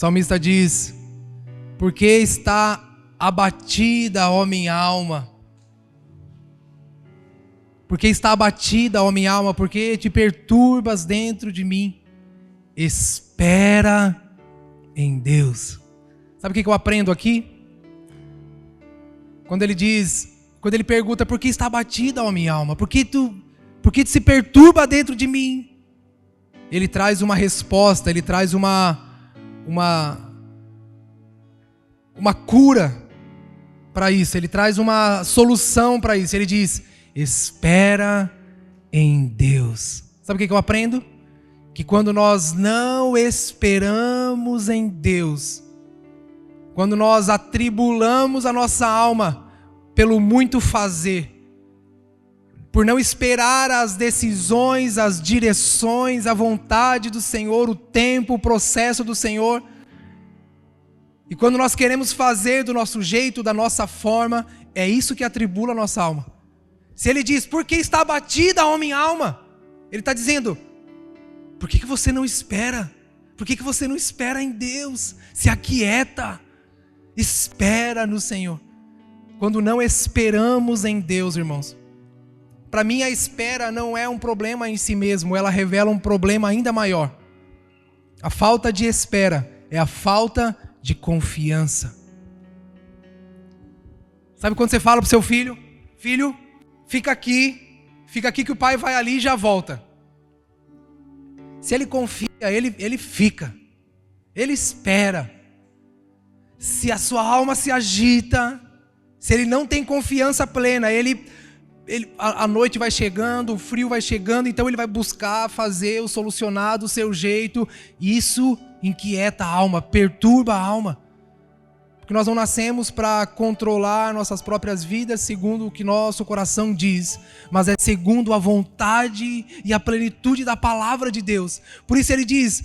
salmista diz: por que está abatida, ó minha alma? Por que está abatida, ó minha alma? Por que te perturbas dentro de mim? Espera em Deus. Sabe o que eu aprendo aqui? Quando ele pergunta: por que está abatida, ó minha alma? Por que tu se perturba dentro de mim? Ele traz uma resposta, ele traz uma cura para isso, ele traz uma solução para isso. Ele diz: espera em Deus. Sabe o que eu aprendo? Que quando nós não esperamos em Deus, quando nós atribulamos a nossa alma pelo muito fazer, por não esperar as decisões, as direções, a vontade do Senhor, o tempo, o processo do Senhor, e quando nós queremos fazer do nosso jeito, da nossa forma, é isso que atribula a nossa alma. Se ele diz: por que está abatida, ó minha alma? Ele está dizendo: por que você não espera? Por que você não espera em Deus? Se aquieta, espera no Senhor. Quando não esperamos em Deus, irmãos, para mim a espera não é um problema em si mesmo, ela revela um problema ainda maior. A falta de espera é a falta de confiança. Sabe quando você fala para o seu filho: filho, fica aqui que o pai vai ali e já volta. Se ele confia, ele fica, ele espera. Se a sua alma se agita, se ele não tem confiança plena, a noite vai chegando, o frio vai chegando, então ele vai buscar fazer o solucionar do seu jeito. Isso inquieta a alma, perturba a alma. Porque nós não nascemos para controlar nossas próprias vidas segundo o que nosso coração diz, mas é segundo a vontade e a plenitude da palavra de Deus. Por isso ele diz: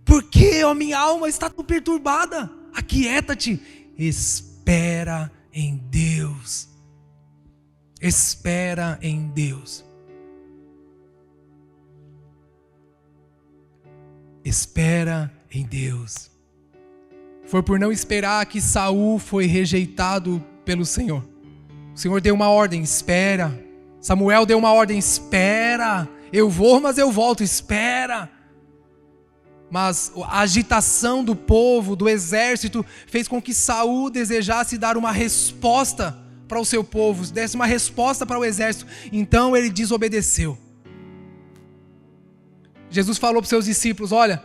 por que, ó minha alma, está tão perturbada? Aquieta-te, espera em Deus. Espera em Deus. Espera em Deus. Foi por não esperar que Saul foi rejeitado pelo Senhor. O Senhor deu uma ordem: espera. Samuel deu uma ordem: espera. Eu vou, mas eu volto, espera. Mas a agitação do povo, do exército, fez com que Saul desejasse dar uma resposta para o seu povo, desse uma resposta para o exército. Então ele desobedeceu. Jesus falou para os seus discípulos: olha,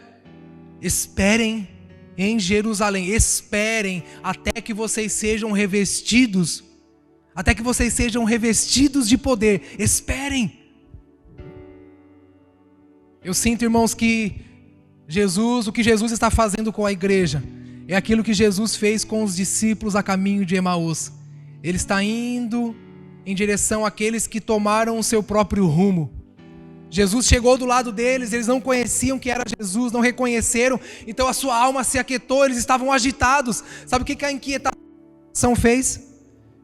esperem em Jerusalém, esperem até que vocês sejam revestidos, de poder, esperem. Eu sinto, irmãos, que o que Jesus está fazendo com a igreja, é aquilo que Jesus fez com os discípulos a caminho de Emaús. Ele está indo em direção àqueles que tomaram o seu próprio rumo. Jesus chegou do lado deles, eles não conheciam que era Jesus, não reconheceram, então a sua alma se aquietou, eles estavam agitados. Sabe o que a inquietação fez?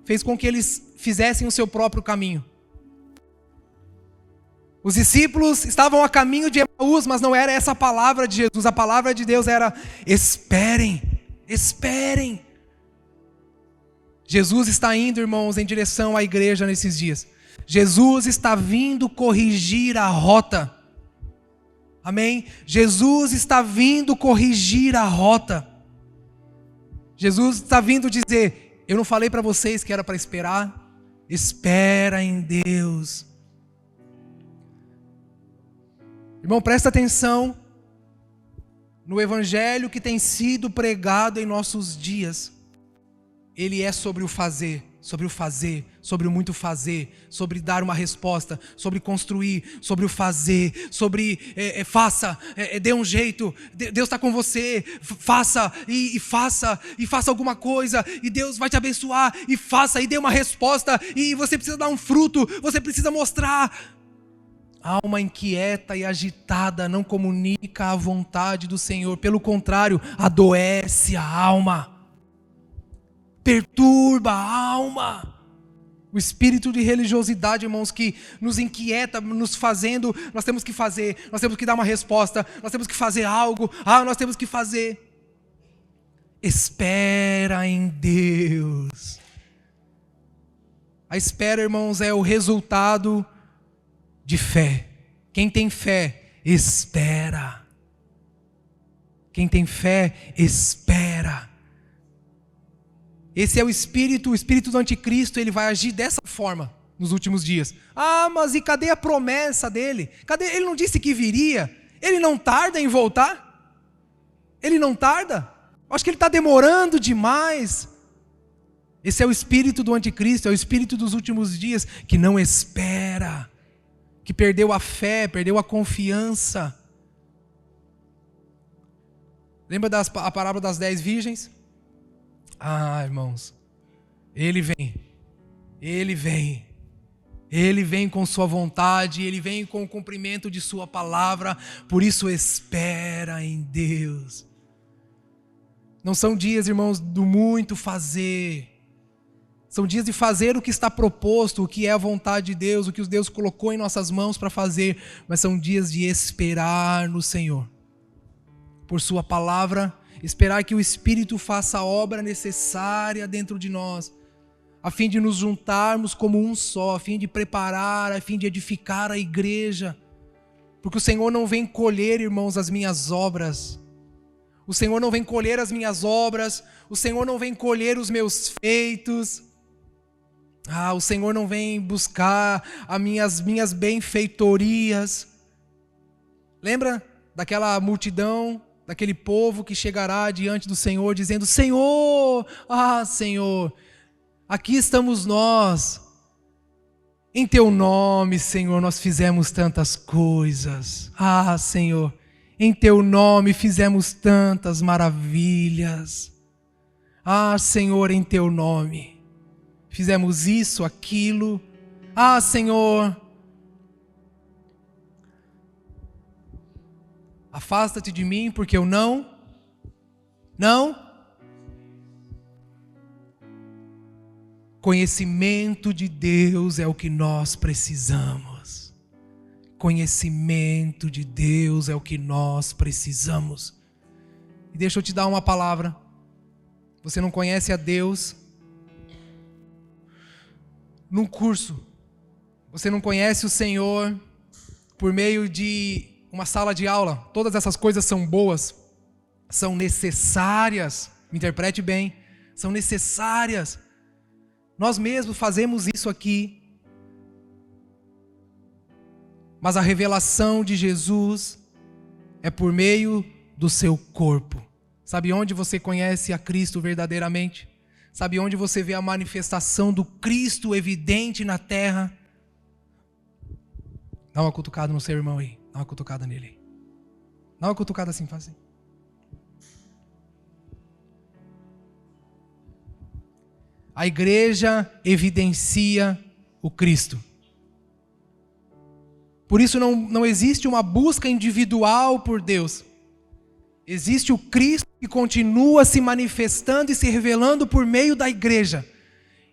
Fez com que eles fizessem o seu próprio caminho. Os discípulos estavam a caminho de Emaús, mas não era essa a palavra de Jesus. A palavra de Deus era: esperem, esperem. Jesus está indo, irmãos, em direção à igreja nesses dias. Jesus está vindo corrigir a rota. Amém? Jesus está vindo corrigir a rota. Jesus está vindo dizer: eu não falei para vocês que era para esperar? Espera em Deus. Irmão, presta atenção no evangelho que tem sido pregado em nossos dias. Ele é sobre o fazer, sobre o muito fazer, sobre dar uma resposta, sobre construir, sobre o fazer, sobre faça, dê um jeito, Deus está com você, faça e faça alguma coisa, e Deus vai te abençoar, e faça e dê uma resposta, e você precisa dar um fruto, você precisa mostrar. A alma inquieta e agitada não comunica a vontade do Senhor, pelo contrário, adoece a alma, perturba a alma. O espírito de religiosidade, irmãos, que nos inquieta, nos fazendo, nós temos que fazer, nós temos que dar uma resposta, nós temos que fazer algo, nós temos que fazer. Espera em Deus. A espera, irmãos, é o resultado de fé. Quem tem fé, espera. Quem tem fé, espera. Esse é o espírito do anticristo, ele vai agir dessa forma nos últimos dias. Mas e cadê a promessa dele? Ele não disse que viria? Ele não tarda em voltar? Ele não tarda? Acho que ele está demorando demais. Esse é o espírito do anticristo, é o espírito dos últimos dias, que não espera, que perdeu a fé, perdeu a confiança. Lembra a parábola das 10 virgens? Irmãos, Ele vem com sua vontade, Ele vem com o cumprimento de sua palavra, por isso espera em Deus. Não são dias, irmãos, do muito fazer, são dias de fazer o que está proposto, o que é a vontade de Deus, o que Deus colocou em nossas mãos para fazer, mas são dias de esperar no Senhor, por sua palavra, esperar que o Espírito faça a obra necessária dentro de nós, a fim de nos juntarmos como um só, a fim de preparar, a fim de edificar a igreja. Porque o Senhor não vem colher, irmãos, as minhas obras. O Senhor não vem colher as minhas obras. O Senhor não vem colher os meus feitos. O Senhor não vem buscar as minhas benfeitorias. Lembra daquela multidão, daquele povo que chegará diante do Senhor dizendo: Senhor, Senhor, aqui estamos nós, em Teu nome, Senhor, nós fizemos tantas coisas. Senhor, em Teu nome fizemos tantas maravilhas. Senhor, em Teu nome fizemos isso, aquilo. Senhor, afasta-te de mim, porque eu não. Conhecimento de Deus é o que nós precisamos. Conhecimento de Deus é o que nós precisamos. E deixa eu te dar uma palavra. Você não conhece a Deus num curso. Você não conhece o Senhor por meio de uma sala de aula. Todas essas coisas são boas, são necessárias, me interprete bem, são necessárias. Nós mesmos fazemos isso aqui. Mas a revelação de Jesus é por meio do seu corpo. Sabe onde você conhece a Cristo verdadeiramente? Sabe onde você vê a manifestação do Cristo evidente na terra? Dá uma cutucada no seu irmão aí. Dá uma cutucada nele. Dá uma cutucada assim, faz assim. A igreja evidencia o Cristo. Por isso não existe uma busca individual por Deus. Existe o Cristo que continua se manifestando e se revelando por meio da igreja.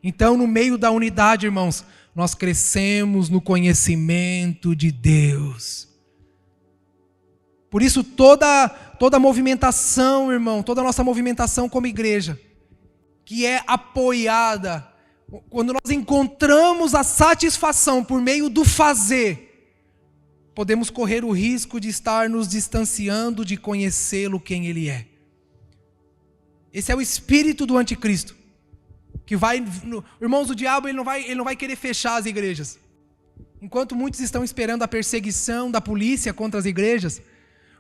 Então, no meio da unidade, irmãos, nós crescemos no conhecimento de Deus. Por isso toda movimentação, irmão, toda a nossa movimentação como igreja, que é apoiada, quando nós encontramos a satisfação por meio do fazer, podemos correr o risco de estar nos distanciando de conhecê-lo quem Ele é. Esse é o espírito do anticristo, que vai, irmãos, o diabo ele não vai querer fechar as igrejas. Enquanto muitos estão esperando a perseguição da polícia contra as igrejas,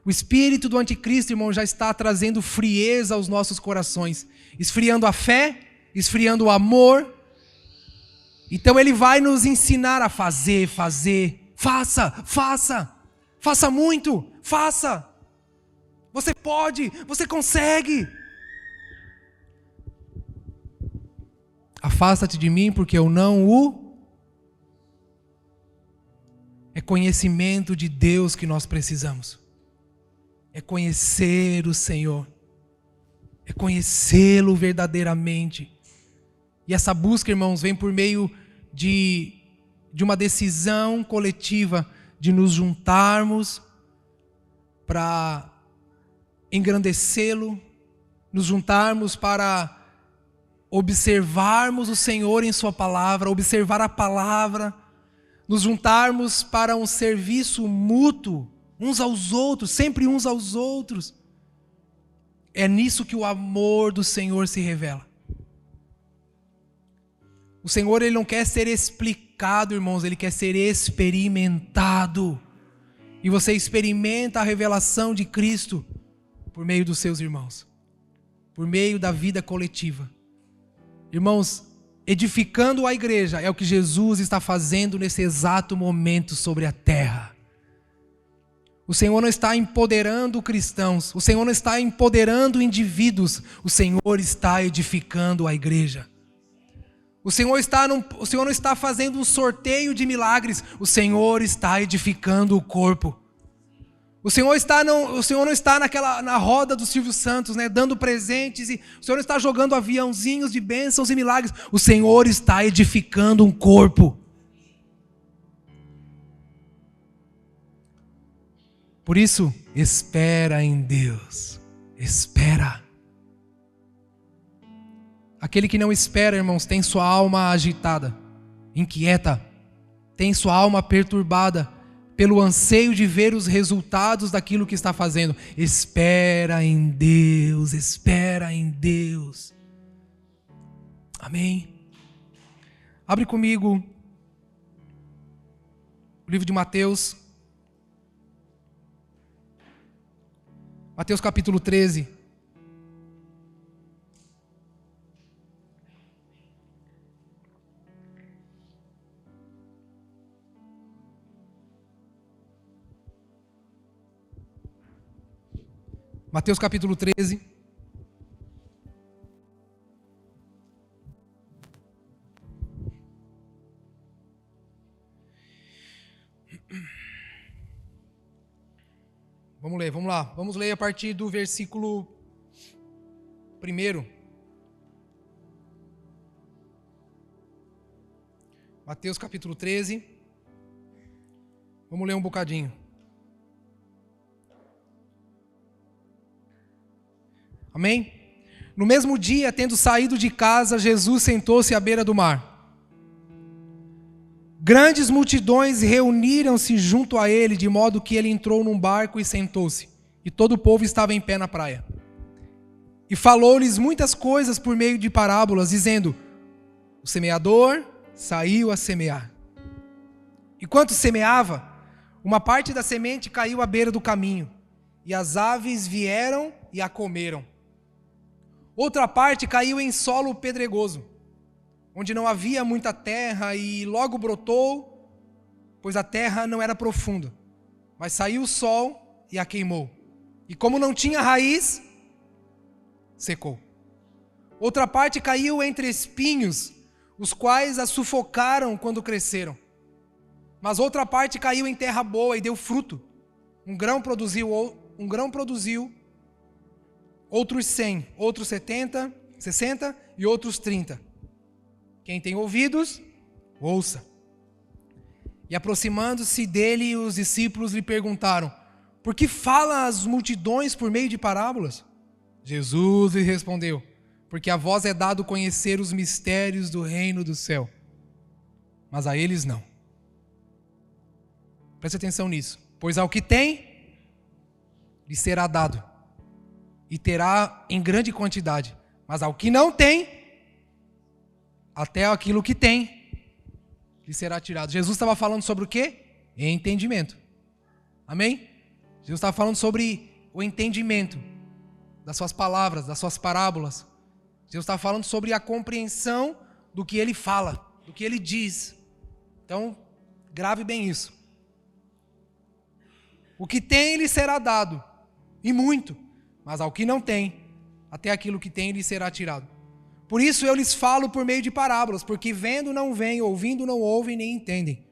o espírito do anticristo, irmão, já está trazendo frieza aos nossos corações, esfriando a fé, esfriando o amor. Então ele vai nos ensinar a fazer. Faça muito, faça. Você pode, você consegue. Afasta-te de mim, porque eu não o... É conhecimento de Deus que nós precisamos. É conhecer o Senhor. É conhecê-lo verdadeiramente. E essa busca, irmãos, vem por meio de uma decisão coletiva de nos juntarmos para engrandecê-lo, nos juntarmos para observarmos o Senhor em sua palavra, observar a palavra, nos juntarmos para um serviço mútuo, uns aos outros, sempre uns aos outros. É nisso que o amor do Senhor se revela. O Senhor, Ele não quer ser explicado, irmãos, Ele quer ser experimentado. E você experimenta a revelação de Cristo por meio dos seus irmãos, por meio da vida coletiva. Irmãos, edificando a igreja é o que Jesus está fazendo nesse exato momento sobre a terra. O Senhor não está empoderando cristãos, o Senhor não está empoderando indivíduos, o Senhor está edificando a igreja. O Senhor não está fazendo um sorteio de milagres, o Senhor está edificando o corpo. O Senhor não está na roda do Silvio Santos, né, dando presentes, e o Senhor não está jogando aviãozinhos de bênçãos e milagres. O Senhor está edificando um corpo. Por isso, espera em Deus. Espera. Aquele que não espera, irmãos, tem sua alma agitada, inquieta, tem sua alma perturbada pelo anseio de ver os resultados daquilo que está fazendo. Espera em Deus, espera em Deus. Amém? Abre comigo o livro de Mateus. Mateus capítulo 13. Mateus capítulo 13. Vamos lá. Vamos ler a partir do versículo 1. Mateus capítulo 13. Vamos ler um bocadinho. Amém? No mesmo dia, tendo saído de casa, Jesus sentou-se à beira do mar. Grandes multidões reuniram-se junto a ele, de modo que ele entrou num barco e sentou-se. E todo o povo estava em pé na praia. E falou-lhes muitas coisas por meio de parábolas, dizendo: o semeador saiu a semear. Enquanto semeava, uma parte da semente caiu à beira do caminho, e as aves vieram e a comeram. Outra parte caiu em solo pedregoso, onde não havia muita terra, e logo brotou, pois a terra não era profunda. Mas saiu o sol e a queimou. E como não tinha raiz, secou. Outra parte caiu entre espinhos, os quais a sufocaram quando cresceram. Mas outra parte caiu em terra boa e deu fruto. Um grão produziu, outros 100, outros 70, 60 e outros 30. Quem tem ouvidos, ouça. E aproximando-se dele, os discípulos lhe perguntaram: por que fala às multidões por meio de parábolas? Jesus lhe respondeu: porque a vós é dado conhecer os mistérios do reino do céu, mas a eles não. Preste atenção nisso. Pois ao que tem, lhe será dado, e terá em grande quantidade. Mas ao que não tem, até aquilo que tem, lhe será tirado. Jesus estava falando sobre o quê? Entendimento. Amém? Jesus estava falando sobre o entendimento das suas palavras, das suas parábolas. Jesus estava falando sobre a compreensão do que ele fala, do que ele diz. Então, grave bem isso. O que tem lhe será dado, e muito. Mas ao que não tem, até aquilo que tem lhe será tirado. Por isso eu lhes falo por meio de parábolas, porque vendo não veem, ouvindo não ouvem, nem entendem.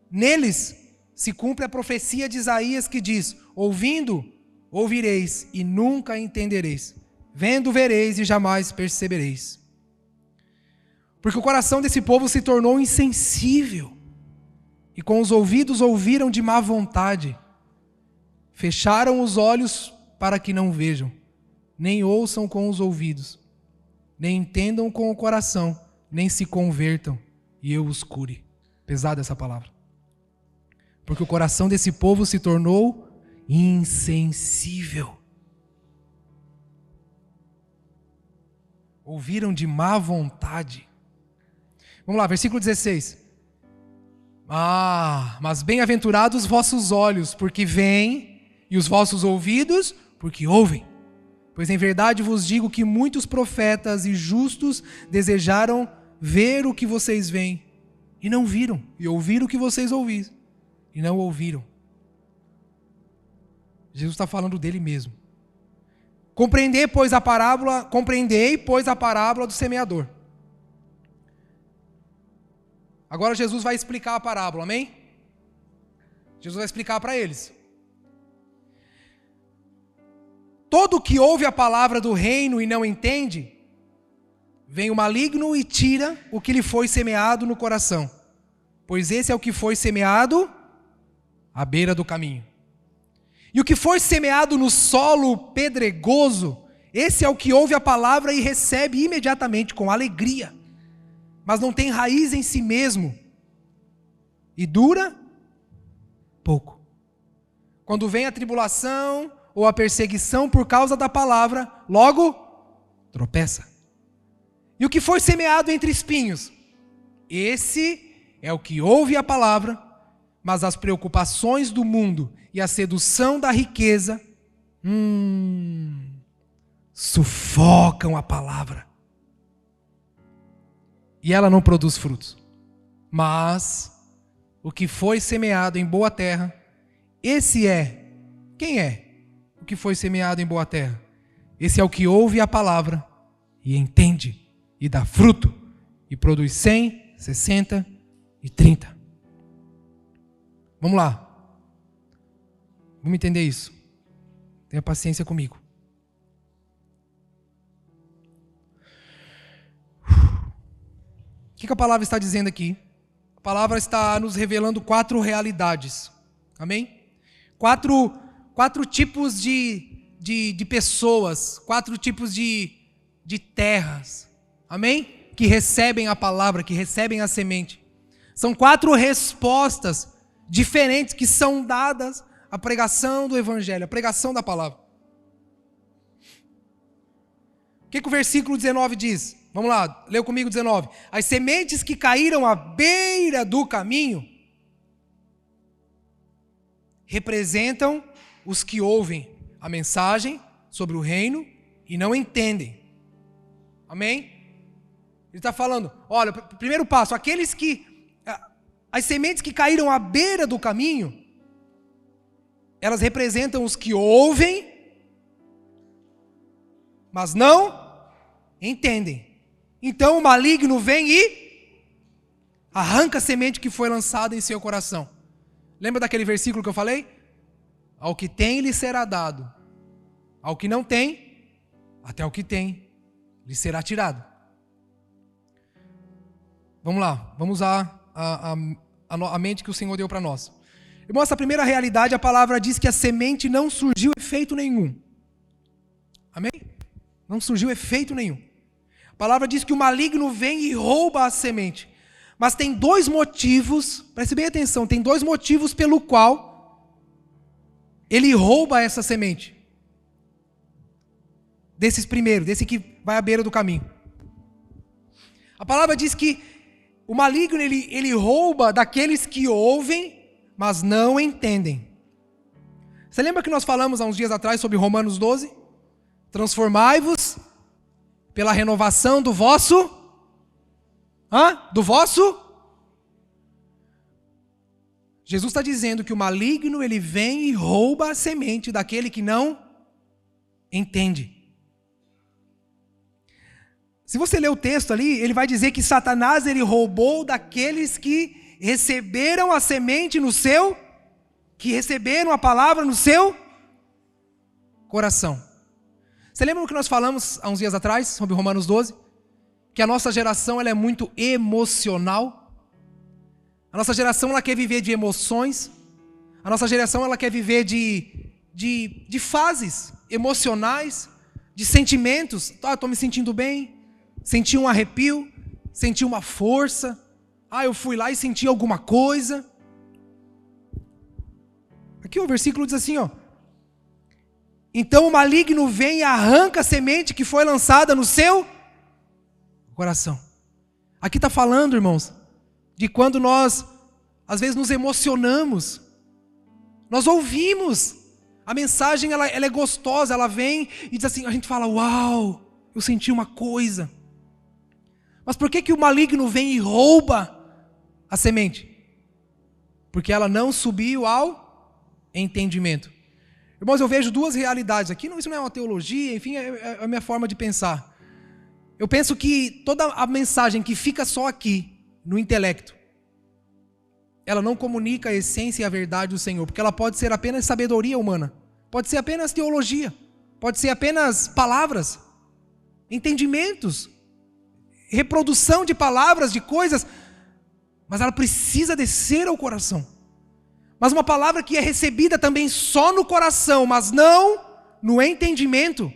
Neles se cumpre a profecia de Isaías que diz: ouvindo, ouvireis e nunca entendereis. Vendo, vereis e jamais percebereis. Porque o coração desse povo se tornou insensível, e com os ouvidos ouviram de má vontade, fecharam os olhos para que não vejam, nem ouçam com os ouvidos, nem entendam com o coração, nem se convertam, e eu os cure. Pesada essa palavra. Porque o coração desse povo se tornou insensível. Ouviram de má vontade. Vamos lá, versículo 16. Mas bem-aventurados os vossos olhos, porque veem, e os vossos ouvidos, porque ouvem. Pois em verdade vos digo que muitos profetas e justos desejaram ver o que vocês veem, e não viram, e ouvir o que vocês ouviram, e não ouviram. Jesus está falando dele mesmo. Compreendei, pois, a parábola do semeador. Agora Jesus vai explicar a parábola, amém? Jesus vai explicar para eles. Todo que ouve a palavra do reino e não entende, vem o maligno e tira o que lhe foi semeado no coração. Pois esse é o que foi semeado à beira do caminho. E o que foi semeado no solo pedregoso, esse é o que ouve a palavra e recebe imediatamente com alegria, mas não tem raiz em si mesmo, e dura pouco. Quando vem a tribulação ou a perseguição por causa da palavra, logo tropeça. E o que foi semeado entre espinhos, esse é o que ouve a palavra, mas as preocupações do mundo e a sedução da riqueza sufocam a palavra. E ela não produz frutos. Mas o que foi semeado em boa terra, esse é. Quem é o que foi semeado em boa terra? Esse é o que ouve a palavra e entende, e dá fruto, e produz 100, 60 e 30. Vamos lá. Vamos entender isso. Tenha paciência comigo. O que a palavra está dizendo aqui? A palavra está nos revelando 4 realidades. Amém? Quatro tipos de pessoas, 4 tipos de terras. Amém? Que recebem a palavra, que recebem a semente. São 4 respostas diferentes que são dadas à pregação do evangelho, à pregação da palavra. O que o versículo 19 diz? Vamos lá, leu comigo 19. As sementes que caíram à beira do caminho representam os que ouvem a mensagem sobre o reino e não entendem. Amém? Ele está falando, olha, primeiro passo, as sementes que caíram à beira do caminho, elas representam os que ouvem, mas não entendem. Então o maligno vem e arranca a semente que foi lançada em seu coração. Lembra daquele versículo que eu falei? Ao que tem lhe será dado, ao que não tem, até o que tem lhe será tirado. Vamos lá, vamos usar a mente que o Senhor deu para nós. Irmãos, a primeira realidade, a palavra diz que a semente não surgiu efeito nenhum. Amém? Não surgiu efeito nenhum. A palavra diz que o maligno vem e rouba a semente. Mas tem 2 motivos, preste bem atenção, tem 2 motivos pelo qual ele rouba essa semente. Desse que vai à beira do caminho. A palavra diz que o maligno ele rouba daqueles que ouvem, mas não entendem. Você lembra que nós falamos há uns dias atrás sobre Romanos 12? Transformai-vos pela renovação do vosso... Jesus está dizendo que o maligno ele vem e rouba a semente daquele que não entende. Se você ler o texto ali, ele vai dizer que Satanás ele roubou daqueles que receberam a semente que receberam a palavra no seu coração. Você lembra do que nós falamos há uns dias atrás sobre Romanos 12? que a nossa geração ela é muito emocional. A nossa geração ela quer viver de emoções. A nossa geração ela quer viver de fases emocionais, de sentimentos. Estou me sentindo bem, senti um arrepio, senti uma força. Eu fui lá e senti alguma coisa. Aqui o versículo diz assim, ó. Então o maligno vem e arranca a semente que foi lançada no seu coração. Aqui está falando, irmãos, de quando nós, às vezes, nos emocionamos. Nós ouvimos. A mensagem, ela é gostosa, ela vem e diz assim, a gente fala, uau, eu senti uma coisa. Mas por que o maligno vem e rouba a semente? Porque ela não subiu ao entendimento. Irmãos, eu vejo duas realidades aqui. Isso não é uma teologia, enfim, é a minha forma de pensar. Eu penso que toda a mensagem que fica só aqui, no intelecto, ela não comunica a essência e a verdade do Senhor, porque ela pode ser apenas sabedoria humana, pode ser apenas teologia, pode ser apenas palavras, entendimentos, reprodução de palavras, de coisas, mas ela precisa descer ao coração. Mas uma palavra que é recebida também só no coração, mas não no entendimento,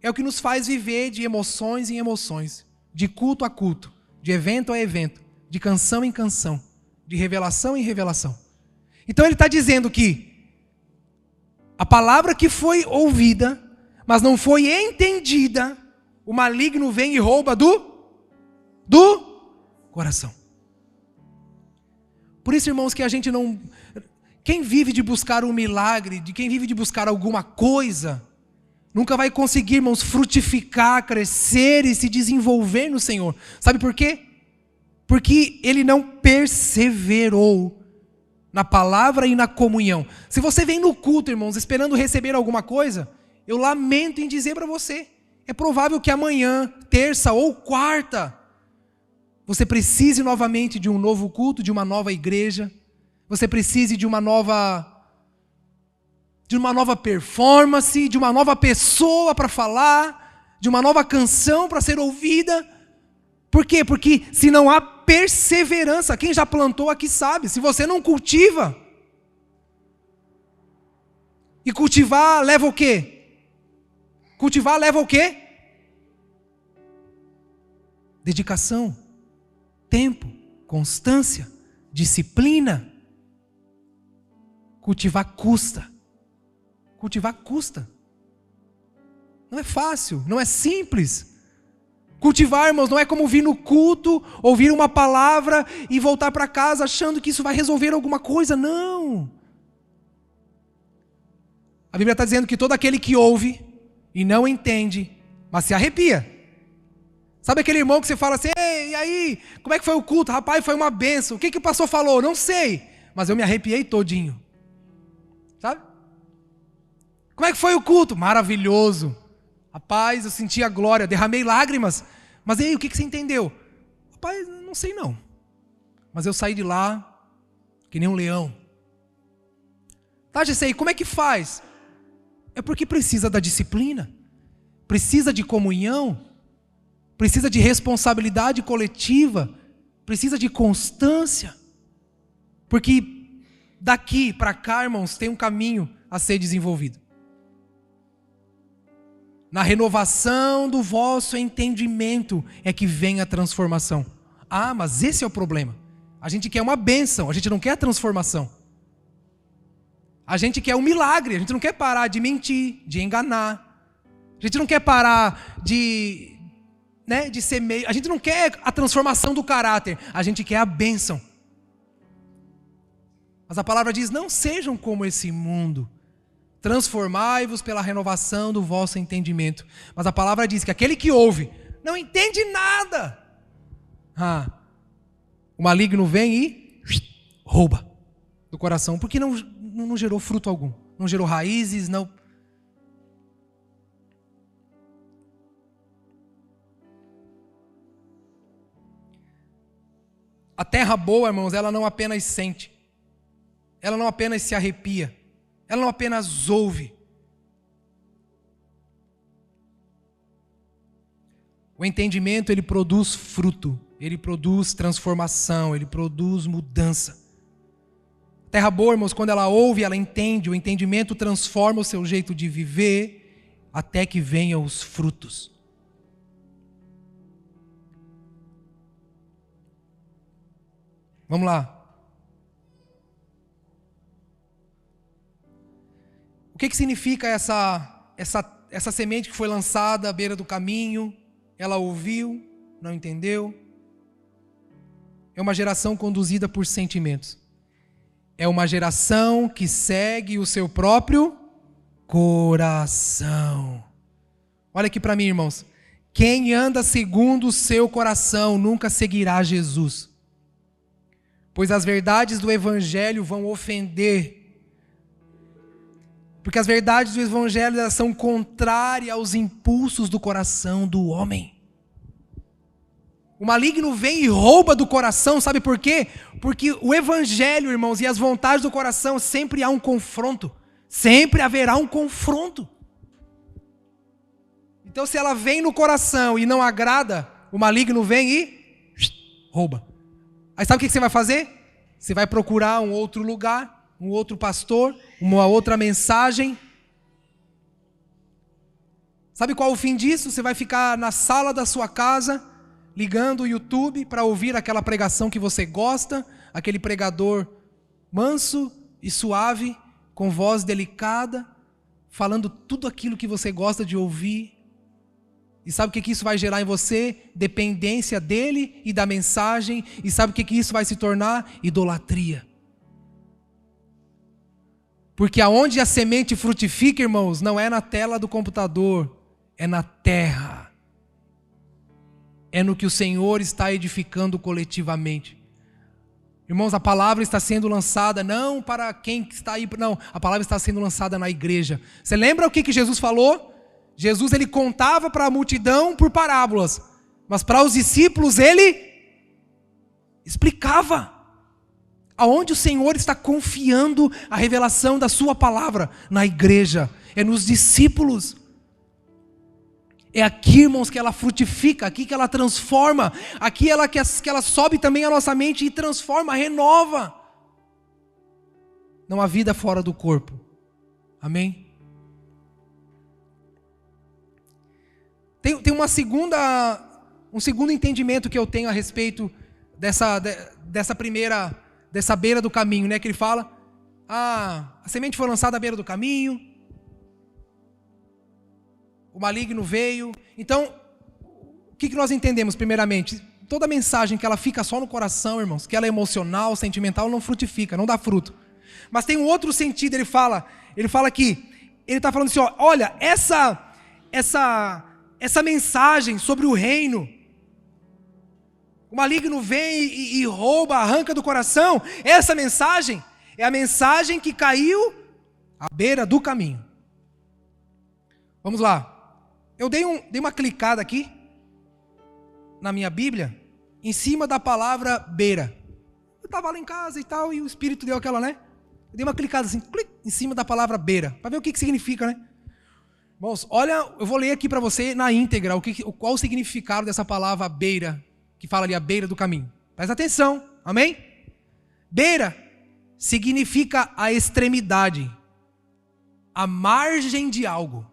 é o que nos faz viver de emoções em emoções, de culto a culto, de evento a evento, de canção em canção, de revelação em revelação. Então ele está dizendo que a palavra que foi ouvida, mas não foi entendida, o maligno vem e rouba do coração. Por isso, irmãos, que a gente não... Quem vive de buscar um milagre, de quem vive de buscar alguma coisa, nunca vai conseguir, irmãos, frutificar, crescer e se desenvolver no Senhor. Sabe por quê? Porque ele não perseverou na palavra e na comunhão. Se você vem no culto, irmãos, esperando receber alguma coisa, eu lamento em dizer para você, é provável que amanhã, terça ou quarta, você precise novamente de um novo culto, de uma nova igreja. Você precise de uma nova performance, de uma nova pessoa para falar, de uma nova canção para ser ouvida. Por quê? Porque se não há perseverança, quem já plantou aqui sabe, se você não cultiva, e cultivar leva o quê? Cultivar leva o quê? Dedicação, tempo, constância, disciplina. Cultivar custa. Cultivar custa. Não é fácil, não é simples. Cultivar, irmãos, não é como vir no culto, ouvir uma palavra e voltar para casa achando que isso vai resolver alguma coisa. Não. A Bíblia está dizendo que todo aquele que ouve e não entende, mas se arrepia. Sabe aquele irmão que você fala assim, ei, e aí, como é que foi o culto? Rapaz, foi uma bênção. O que o pastor falou? Não sei, mas eu me arrepiei todinho. Sabe? Como é que foi o culto? Maravilhoso. Rapaz, eu senti a glória, derramei lágrimas. Mas e aí, o que você entendeu? Rapaz, não sei não. Mas eu saí de lá que nem um leão. Tá, Gessei, como é que faz? É porque precisa da disciplina, precisa de comunhão, precisa de responsabilidade coletiva, precisa de constância. Porque daqui para cá, irmãos, tem um caminho a ser desenvolvido. Na renovação do vosso entendimento é que vem a transformação. Mas esse é o problema. A gente quer uma bênção, a gente não quer a transformação. A gente quer um milagre, a gente não quer parar de mentir, de enganar. A gente não quer parar de ser meio... A gente não quer a transformação do caráter, a gente quer a bênção. Mas a palavra diz, não sejam como esse mundo. Transformai-vos pela renovação do vosso entendimento. Mas a palavra diz que aquele que ouve, não entende nada. O maligno vem e rouba do coração, porque não gerou fruto algum. Não gerou raízes, não... A terra boa, irmãos, ela não apenas sente. Ela não apenas se arrepia. Ela não apenas ouve. O entendimento, ele produz fruto, ele produz transformação, ele produz mudança. Terra boa, irmãos, quando ela ouve, ela entende, o entendimento transforma o seu jeito de viver até que venham os frutos. Vamos lá. O que significa essa semente que foi lançada à beira do caminho? Ela ouviu, não entendeu. É uma geração conduzida por sentimentos. É uma geração que segue o seu próprio coração. Olha aqui para mim, irmãos. Quem anda segundo o seu coração nunca seguirá Jesus. Pois as verdades do Evangelho vão ofender. Porque as verdades do Evangelho, elas são contrárias aos impulsos do coração do homem. O maligno vem e rouba do coração, sabe por quê? Porque o Evangelho, irmãos, e as vontades do coração, sempre há um confronto. Sempre haverá um confronto. Então, se ela vem no coração e não agrada, o maligno vem e rouba. Aí sabe o que você vai fazer? Você vai procurar um outro lugar, um outro pastor, uma outra mensagem. Sabe qual é o fim disso? Você vai ficar na sala da sua casa, ligando o YouTube para ouvir aquela pregação que você gosta, aquele pregador manso e suave, com voz delicada, falando tudo aquilo que você gosta de ouvir. E sabe o que isso vai gerar em você? Dependência dele e da mensagem. E sabe o que isso vai se tornar? Idolatria. Porque aonde a semente frutifica, irmãos, não é na tela do computador, é na terra. É no que o Senhor está edificando coletivamente. Irmãos, a palavra está sendo lançada não para quem está aí, não. A palavra está sendo lançada na igreja. Você lembra o que Jesus falou? Jesus, ele contava para a multidão por parábolas, mas para os discípulos ele explicava. Aonde o Senhor está confiando a revelação da sua palavra? Na igreja, é nos discípulos. É aqui, irmãos, que ela frutifica, aqui que ela transforma, aqui que ela sobe também a nossa mente e transforma, renova. Não há vida fora do corpo. Amém? Tem um segundo entendimento que eu tenho a respeito dessa beira do caminho, né? Que ele fala, a semente foi lançada à beira do caminho, o maligno veio. Então, o que nós entendemos primeiramente? Toda mensagem que ela fica só no coração, irmãos, que ela é emocional, sentimental, não frutifica, não dá fruto. Mas tem um outro sentido, ele fala que, ele está falando assim, olha, essa mensagem sobre o reino, o maligno vem e rouba, arranca do coração. Essa mensagem é a mensagem que caiu à beira do caminho. Vamos lá. Eu dei uma clicada aqui na minha Bíblia, em cima da palavra beira. Eu estava lá em casa e tal, e o Espírito deu aquela, né? Eu dei uma clicada assim, clic, em cima da palavra beira, para ver o que significa, né? Irmãos, olha, eu vou ler aqui para você na íntegra qual o significado dessa palavra beira, que fala ali a beira do caminho. Presta atenção, amém? Beira significa a extremidade, a margem de algo.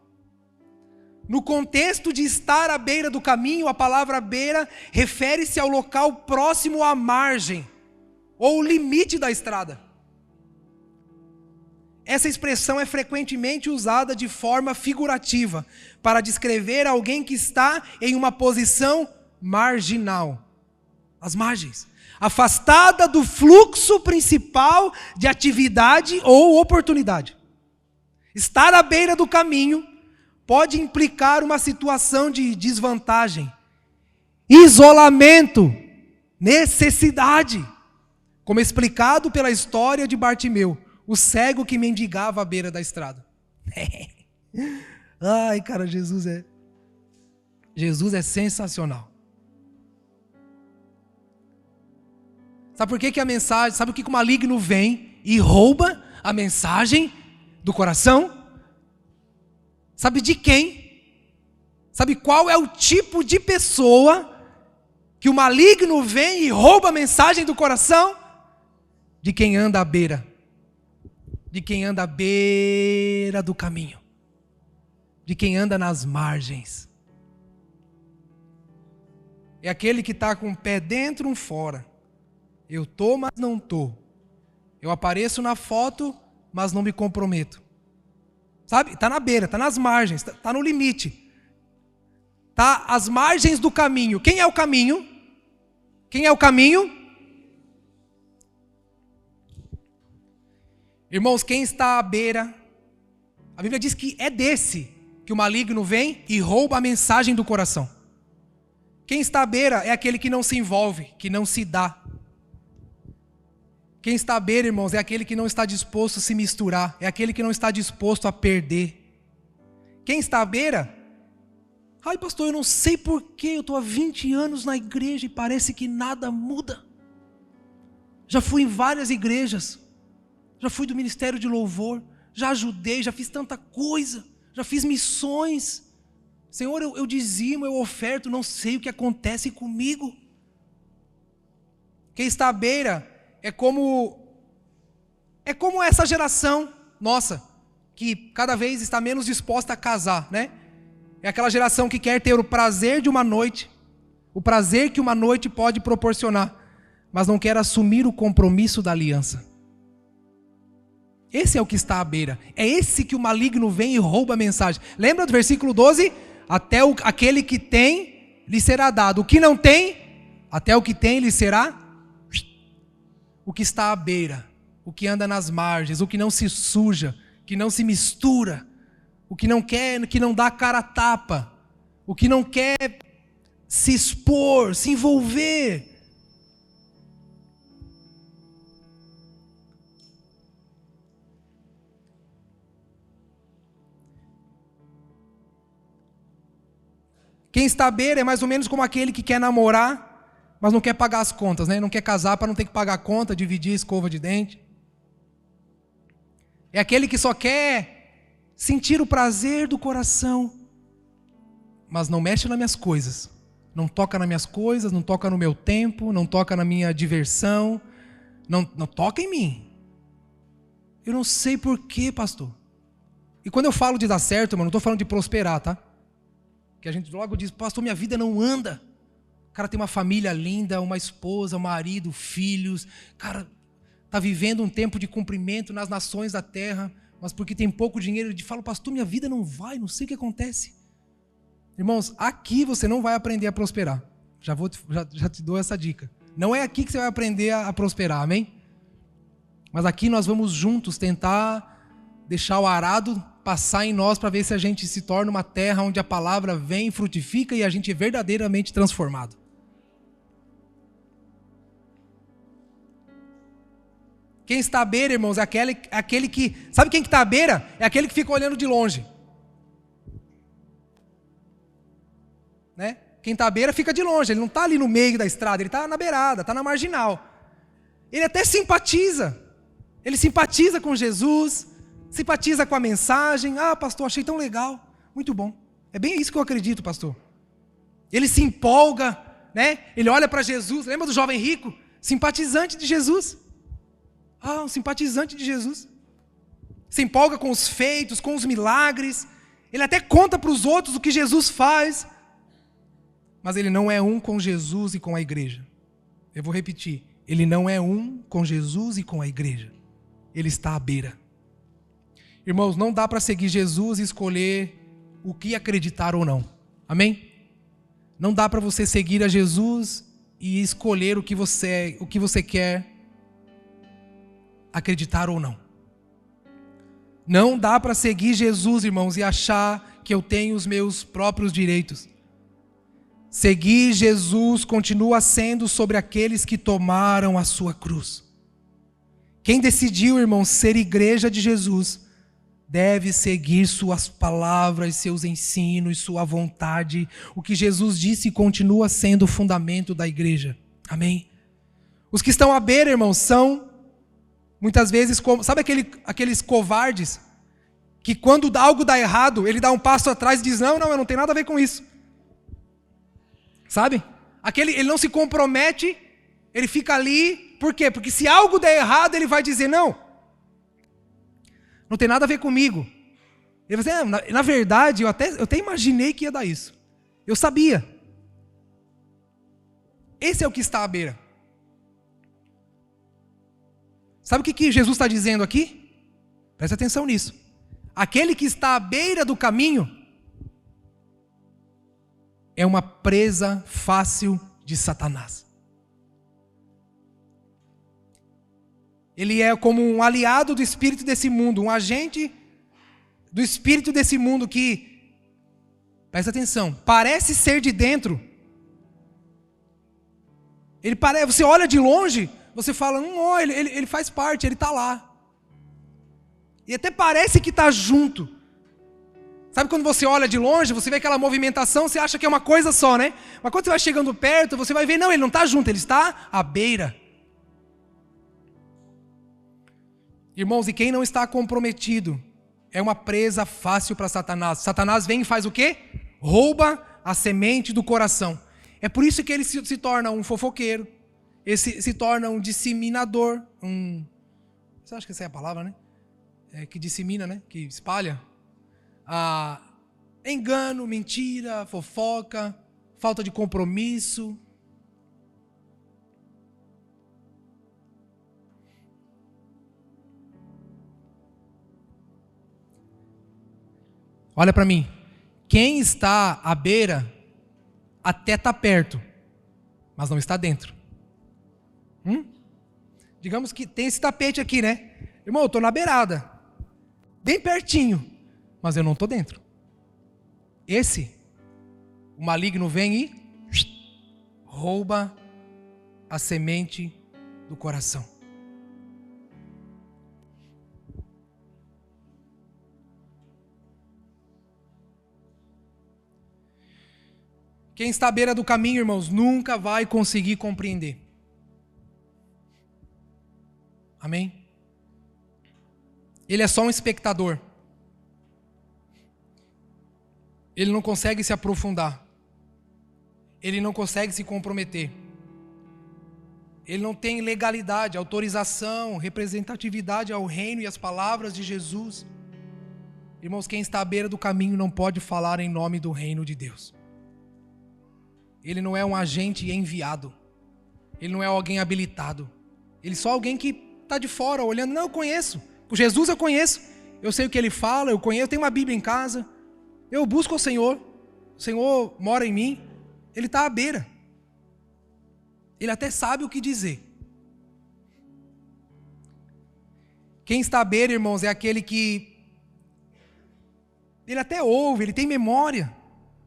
No contexto de estar à beira do caminho, a palavra beira refere-se ao local próximo à margem, ou limite da estrada. Essa expressão é frequentemente usada de forma figurativa para descrever alguém que está em uma posição marginal, às margens, afastada do fluxo principal de atividade ou oportunidade. Estar à beira do caminho pode implicar uma situação de desvantagem, isolamento, necessidade, como explicado pela história de Bartimeu, o cego que mendigava à beira da estrada. Ai, cara, Jesus é sensacional. Sabe por que a mensagem, sabe o que o maligno vem e rouba a mensagem do coração? Sabe de quem? Sabe qual é o tipo de pessoa que o maligno vem e rouba a mensagem do coração? De quem anda à beira. De quem anda à beira do caminho. De quem anda nas margens. É aquele que está com um pé dentro e um fora. Eu estou, mas não estou. Eu apareço na foto, mas não me comprometo. Sabe? Está na beira, está nas margens, está no limite. Está às margens do caminho. Quem é o caminho? Quem é o caminho? Irmãos, quem está à beira, a Bíblia diz que é desse que o maligno vem e rouba a mensagem do coração. Quem está à beira é aquele que não se envolve, que não se dá. Quem está à beira, irmãos, é aquele que não está disposto a se misturar, é aquele que não está disposto a perder. Quem está à beira? Ai, pastor, eu não sei porquê, eu estou há 20 anos na igreja e parece que nada muda. Já fui em várias igrejas, já fui do ministério de louvor, já ajudei, já fiz tanta coisa, já fiz missões. Senhor, eu dizimo, eu oferto, não sei o que acontece comigo. Quem está à beira é como essa geração nossa, que cada vez está menos disposta a casar, né? É aquela geração que quer ter o prazer de uma noite, o prazer que uma noite pode proporcionar, mas não quer assumir o compromisso da aliança. Esse é o que está à beira. É esse que o maligno vem e rouba a mensagem. Lembra do versículo 12? Até aquele que tem, lhe será dado. O que não tem, até o que tem, lhe será. O que está à beira, o que anda nas margens, o que não se suja, que não se mistura, o que não quer, que não dá cara a tapa, o que não quer se expor, se envolver. Quem está à beira é mais ou menos como aquele que quer namorar, mas não quer pagar as contas, né? Não quer casar para não ter que pagar a conta, dividir a escova de dente. É aquele que só quer sentir o prazer do coração, mas não mexe nas minhas coisas, não toca nas minhas coisas, não toca no meu tempo, não toca na minha diversão, não toca em mim. Eu não sei porquê, pastor. E quando eu falo de dar certo, mano, não estou falando de prosperar, tá? Que a gente logo diz, pastor, minha vida não anda. O cara tem uma família linda, uma esposa, um marido, filhos. Cara, está vivendo um tempo de cumprimento nas nações da terra, mas porque tem pouco dinheiro, ele fala, pastor, minha vida não vai, não sei o que acontece. Irmãos, aqui você não vai aprender a prosperar. Já te dou essa dica. Não é aqui que você vai aprender a prosperar, amém? Mas aqui nós vamos juntos tentar deixar o arado passar em nós para ver se a gente se torna uma terra onde a palavra vem, frutifica e a gente é verdadeiramente transformado. Quem está à beira, irmãos, é aquele que... Sabe quem que está à beira? É aquele que fica olhando de longe. Né? Quem está à beira fica de longe, ele não está ali no meio da estrada, ele está na beirada, está na marginal. Ele até simpatiza. Ele simpatiza com Jesus, simpatiza com a mensagem. Ah, pastor, achei tão legal. Muito bom. É bem isso que eu acredito, pastor. Ele se empolga, né? Ele olha para Jesus. Lembra do jovem rico? Simpatizante de Jesus. Ah, um simpatizante de Jesus. Se empolga com os feitos, com os milagres. Ele até conta para os outros o que Jesus faz. Mas ele não é um com Jesus e com a igreja. Eu vou repetir. Ele não é um com Jesus e com a igreja. Ele está à beira. Irmãos, não dá para seguir Jesus e escolher o que acreditar ou não. Amém? Não dá para você seguir a Jesus e escolher o que você quer acreditar ou não. Não dá para seguir Jesus, irmãos, e achar que eu tenho os meus próprios direitos. Seguir Jesus continua sendo sobre aqueles que tomaram a sua cruz. Quem decidiu, irmãos, ser igreja de Jesus, deve seguir suas palavras, seus ensinos, sua vontade. O que Jesus disse continua sendo o fundamento da igreja. Amém? Os que estão à beira, irmãos, são muitas vezes como... Sabe aqueles covardes que quando algo dá errado, ele dá um passo atrás e diz, não, eu não tenho nada a ver com isso. Sabe? Ele não se compromete, ele fica ali. Por quê? Porque se algo der errado, ele vai dizer, não tem nada a ver comigo. Ele vai dizer, na verdade, eu até imaginei que ia dar isso. Eu sabia. Esse é o que está à beira. Sabe o que Jesus está dizendo aqui? Presta atenção nisso. Aquele que está à beira do caminho é uma presa fácil de Satanás. Ele é como um aliado do espírito desse mundo, um agente do espírito desse mundo que, presta atenção, parece ser de dentro. Você olha de longe, você fala, ele faz parte, ele está lá. E até parece que está junto. Sabe quando você olha de longe, você vê aquela movimentação, você acha que é uma coisa só, né? Mas quando você vai chegando perto, você vai ver, não, ele não está junto, ele está à beira. Irmãos, e quem não está comprometido é uma presa fácil para Satanás. Satanás vem e faz o quê? Rouba a semente do coração. É por isso que ele se torna um fofoqueiro, ele se torna um disseminador, você acha que essa é a palavra, né? Que dissemina, né? Que espalha. Engano, mentira, fofoca, falta de compromisso. Olha para mim. Quem está à beira até está perto, mas não está dentro. Digamos que tem esse tapete aqui, né? Irmão, eu estou na beirada, bem pertinho, mas eu não estou dentro. O maligno vem e rouba a semente do coração. Quem está à beira do caminho, irmãos, nunca vai conseguir compreender. Amém? Ele é só um espectador. Ele não consegue se aprofundar. Ele não consegue se comprometer. Ele não tem legalidade, autorização, representatividade ao reino e às palavras de Jesus. Irmãos, quem está à beira do caminho não pode falar em nome do reino de Deus. Ele não é um agente enviado. Ele não é alguém habilitado. Ele é só alguém que está de fora, olhando. Não, eu conheço. O Jesus eu conheço. Eu sei o que ele fala, eu conheço. Eu tenho uma Bíblia em casa. Eu busco o Senhor. O Senhor mora em mim. Ele está à beira. Ele até sabe o que dizer. Quem está à beira, irmãos, é aquele que... ele até ouve, ele tem memória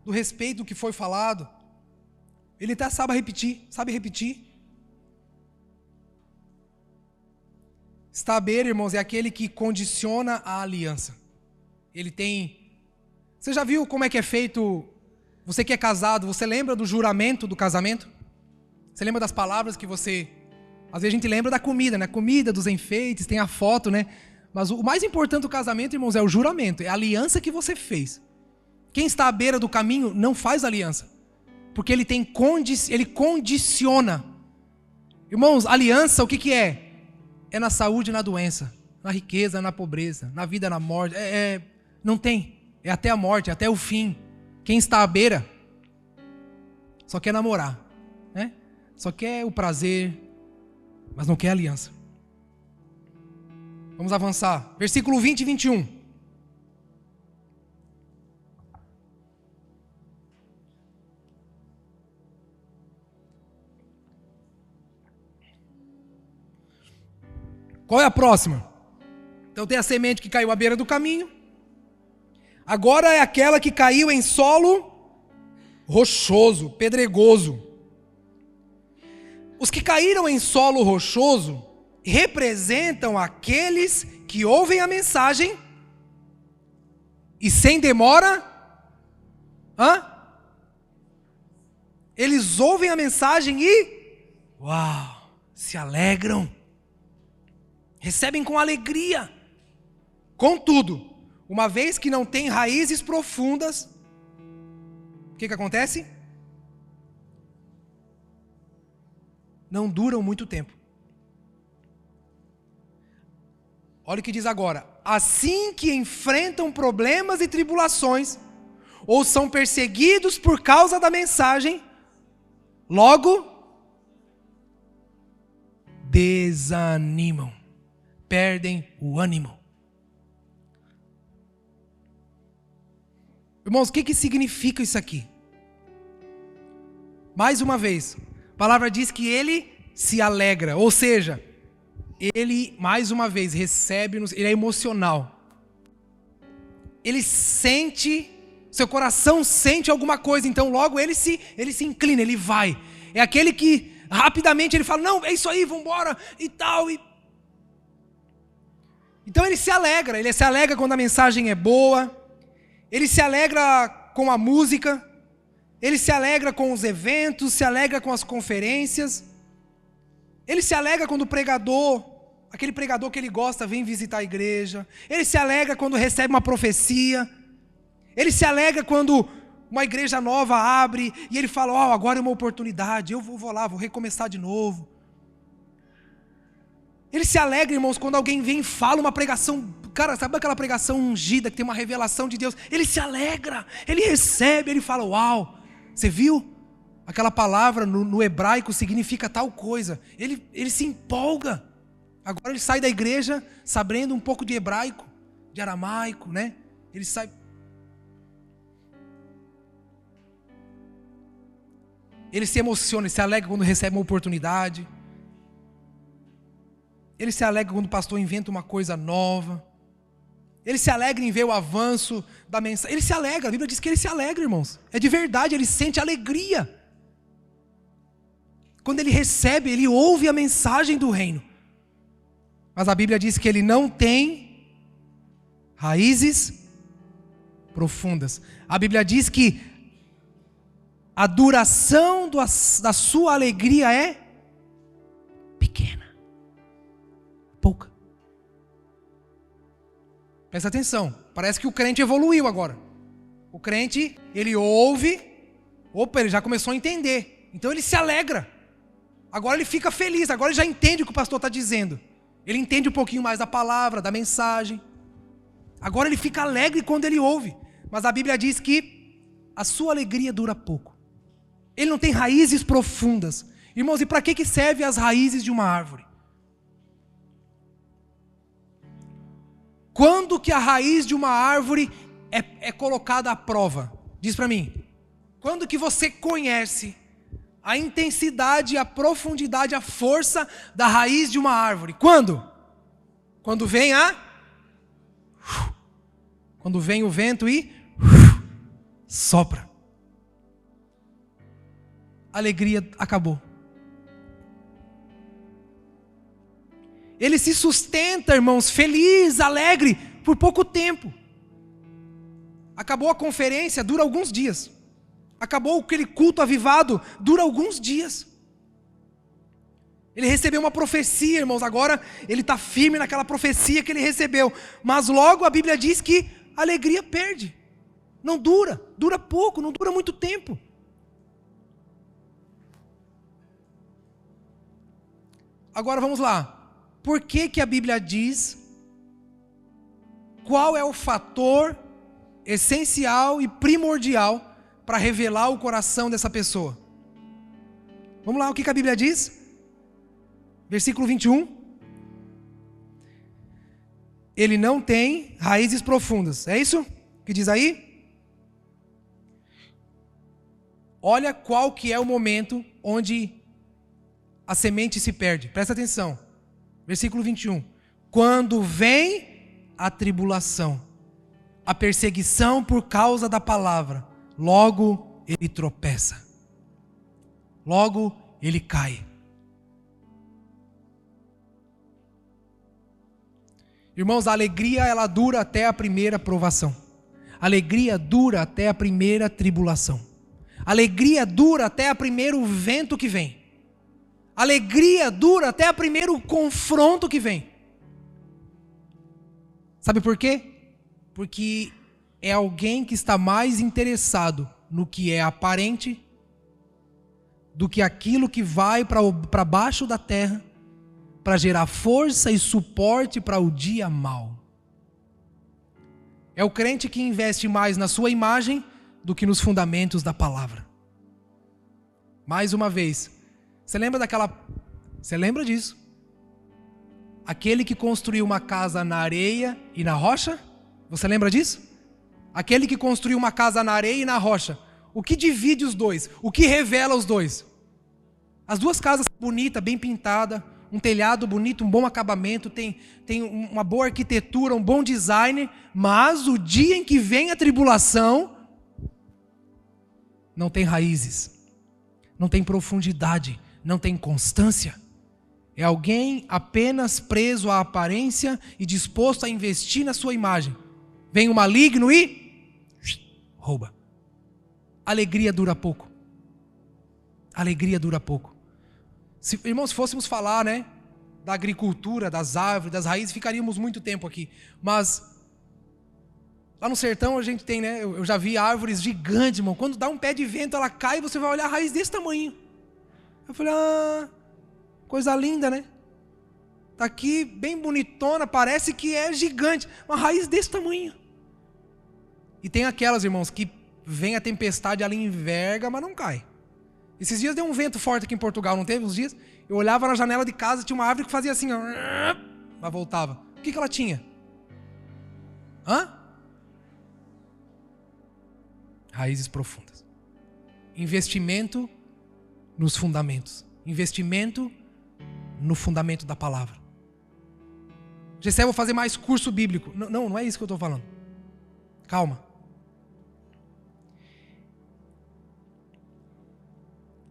do respeito do que foi falado. Ele até sabe repetir. Está à beira, irmãos, é aquele que condiciona a aliança. Ele tem... Você já viu como é que é feito? Você que é casado, você lembra do juramento do casamento? Você lembra das palavras que você... Às vezes a gente lembra da comida, né? Comida, dos enfeites, tem a foto, né? Mas o mais importante do casamento, irmãos, é o juramento. É a aliança que você fez. Quem está à beira do caminho não faz aliança. Porque ele condiciona. Irmãos, aliança, o que é? É na saúde e na doença, na riqueza, na pobreza, na vida, na morte. Não tem. É até a morte, é até o fim. Quem está à beira só quer namorar, né? Só quer o prazer, mas não quer aliança. Vamos avançar. Versículo 20 e 21. Qual é a próxima? Então tem a semente que caiu à beira do caminho. Agora é aquela que caiu em solo rochoso, pedregoso. Os que caíram em solo rochoso representam aqueles que ouvem a mensagem e sem demora, eles ouvem a mensagem e, se alegram. Recebem com alegria. Contudo, uma vez que não tem raízes profundas, o que acontece? Não duram muito tempo. Olha o que diz agora. Assim que enfrentam problemas e tribulações, ou são perseguidos por causa da mensagem, logo desanimam, perdem o ânimo. Irmãos, o que significa isso aqui? Mais uma vez, a palavra diz que ele se alegra, ou seja, ele, mais uma vez, recebe-nos, ele é emocional. Ele sente, seu coração sente alguma coisa, então logo ele se inclina, ele vai. É aquele que rapidamente ele fala, não, é isso aí, vamos embora e tal. Então ele se alegra quando a mensagem é boa, ele se alegra com a música, ele se alegra com os eventos, se alegra com as conferências, ele se alegra quando o pregador, aquele pregador que ele gosta, vem visitar a igreja, ele se alegra quando recebe uma profecia, ele se alegra quando uma igreja nova abre e ele fala, agora é uma oportunidade, eu vou lá, vou recomeçar de novo. Ele se alegra, irmãos, quando alguém vem e fala uma pregação, cara, sabe aquela pregação ungida, que tem uma revelação de Deus? Ele se alegra, ele recebe, ele fala, uau, você viu? Aquela palavra no hebraico significa tal coisa. Ele se empolga. Agora ele sai da igreja sabendo um pouco de hebraico, de aramaico, né? Ele sai... Ele se emociona, ele se alegra quando recebe uma oportunidade. Ele se alegra quando o pastor inventa uma coisa nova. Ele se alegra em ver o avanço da mensagem. Ele se alegra, a Bíblia diz que ele se alegra, irmãos. É de verdade, ele sente alegria. Quando ele recebe, ele ouve a mensagem do reino. Mas a Bíblia diz que ele não tem raízes profundas. A Bíblia diz que a duração da sua alegria é pequena. Pouca. Presta atenção, parece que o crente evoluiu agora. O crente, ele ouve, ele já começou a entender. Então ele se alegra. Agora ele fica feliz, agora ele já entende o que o pastor está dizendo. Ele entende um pouquinho mais da palavra, da mensagem. Agora ele fica alegre quando ele ouve. Mas a Bíblia diz que a sua alegria dura pouco. Ele não tem raízes profundas. Irmãos, e para que servem as raízes de uma árvore? Quando que a raiz de uma árvore é colocada à prova? Diz para mim. Quando que você conhece a intensidade, a profundidade, a força da raiz de uma árvore? Quando? Quando vem Quando vem o vento e sopra. A alegria acabou. Ele se sustenta, irmãos, feliz, alegre, por pouco tempo. Acabou a conferência, dura alguns dias. Acabou aquele culto avivado, dura alguns dias. Ele recebeu uma profecia, irmãos, agora ele está firme naquela profecia que ele recebeu. Mas logo a Bíblia diz que a alegria perde. Não dura, dura pouco, não dura muito tempo. Agora vamos lá. Por que a Bíblia diz qual é o fator essencial e primordial para revelar o coração dessa pessoa? Vamos lá, o que a Bíblia diz? Versículo 21. Ele não tem raízes profundas. É isso que diz aí? Olha qual que é o momento onde a semente se perde. Presta atenção. Versículo 21. Quando vem a tribulação, a perseguição por causa da palavra, logo ele tropeça. Logo ele cai. Irmãos, a alegria ela dura até a primeira provação. A alegria dura até a primeira tribulação. A alegria dura até o primeiro vento que vem. A alegria dura até o primeiro confronto que vem. Sabe por quê? Porque é alguém que está mais interessado no que é aparente do que aquilo que vai para baixo da terra para gerar força e suporte para o dia mau. É o crente que investe mais na sua imagem do que nos fundamentos da palavra. Mais uma vez, você lembra disso? Aquele que construiu uma casa na areia e na rocha, você lembra disso? Aquele que construiu uma casa na areia e na rocha, o que divide os dois? O que revela os dois? As duas casas bonitas, bem pintadas, um telhado bonito, um bom acabamento, tem uma boa arquitetura, um bom design, mas o dia em que vem a tribulação, não tem raízes, não tem profundidade, não tem constância. É alguém apenas preso à aparência e disposto a investir na sua imagem. Vem o maligno e rouba. Alegria dura pouco. Alegria dura pouco. Irmãos, se fôssemos falar, né, da agricultura, das árvores, das raízes, ficaríamos muito tempo aqui. Mas lá no sertão a gente tem, né, eu já vi árvores gigantes, irmão. Quando dá um pé de vento, ela cai e você vai olhar a raiz desse tamanho. Eu falei, coisa linda, né? Tá aqui bem bonitona, parece que é gigante. Uma raiz desse tamanho. E tem aquelas, irmãos, que vem a tempestade, ela enverga, mas não cai. Esses dias deu um vento forte aqui em Portugal, não teve uns dias? Eu olhava na janela de casa, tinha uma árvore que fazia assim, ó, mas voltava. O que ela tinha? Raízes profundas. Investimento nos fundamentos. Investimento no fundamento da palavra. Gessé, eu vou fazer mais curso bíblico. Não é isso que eu estou falando. Calma.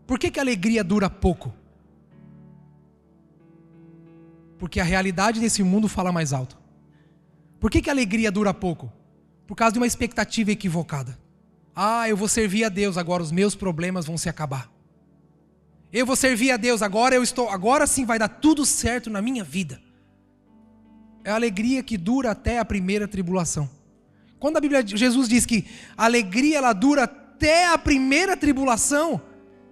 Por que a alegria dura pouco? Porque a realidade desse mundo fala mais alto. Por que a alegria dura pouco? Por causa de uma expectativa equivocada. Eu vou servir a Deus, agora os meus problemas vão se acabar. Eu vou servir a Deus, agora sim vai dar tudo certo na minha vida. É a alegria que dura até a primeira tribulação. Quando a Bíblia, Jesus diz que a alegria ela dura até a primeira tribulação,